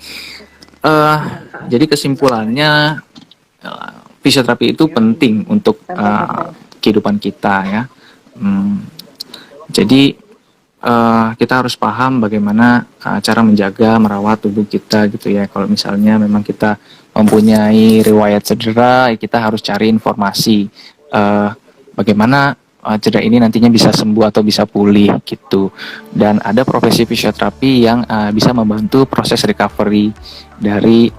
Jadi kesimpulannya, fisioterapi itu penting untuk kehidupan kita ya. Jadi kita harus paham bagaimana cara menjaga, merawat tubuh kita gitu ya. Kalau misalnya memang kita mempunyai riwayat cedera, kita harus cari informasi bagaimana cedera ini nantinya bisa sembuh atau bisa pulih gitu. Dan ada profesi fisioterapi yang bisa membantu proses recovery dari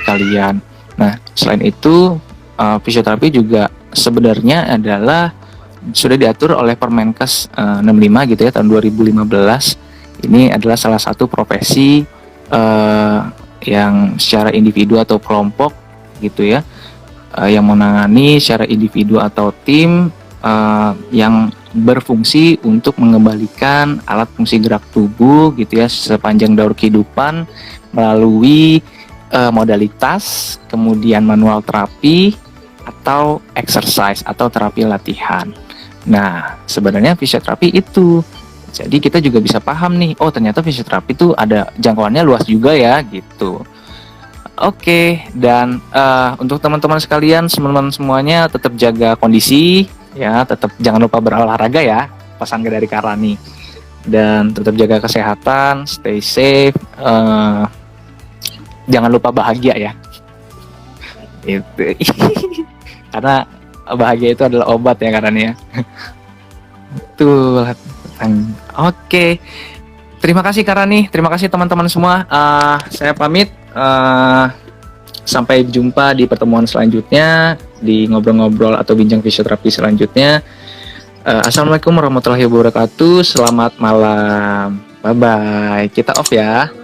kalian. Nah, selain itu fisioterapi juga sebenarnya adalah sudah diatur oleh Permenkes 65 gitu ya tahun 2015. Ini adalah salah satu profesi yang secara individu atau kelompok gitu ya, yang menangani secara individu atau tim yang berfungsi untuk mengembalikan alat fungsi gerak tubuh gitu ya sepanjang daur kehidupan melalui modalitas, kemudian manual terapi atau exercise atau terapi latihan. Nah, sebenarnya fisioterapi itu. Jadi kita juga bisa paham nih, oh ternyata fisioterapi itu ada jangkauannya luas juga ya gitu. Oke, dan untuk teman-teman sekalian, teman-teman semuanya tetap jaga kondisi ya, tetap jangan lupa berolahraga ya, pesan dari Karani. Dan tetap jaga kesehatan, stay safe, jangan lupa bahagia ya. Itu. Karena bahagia itu adalah obat ya Karani ya. Betul. Oke. Terima kasih Karani, terima kasih teman-teman semua. Saya pamit. Sampai jumpa di pertemuan selanjutnya, di ngobrol-ngobrol atau bincang fisioterapi selanjutnya. Assalamualaikum warahmatullahi wabarakatuh. Selamat malam. Bye bye. Kita off ya.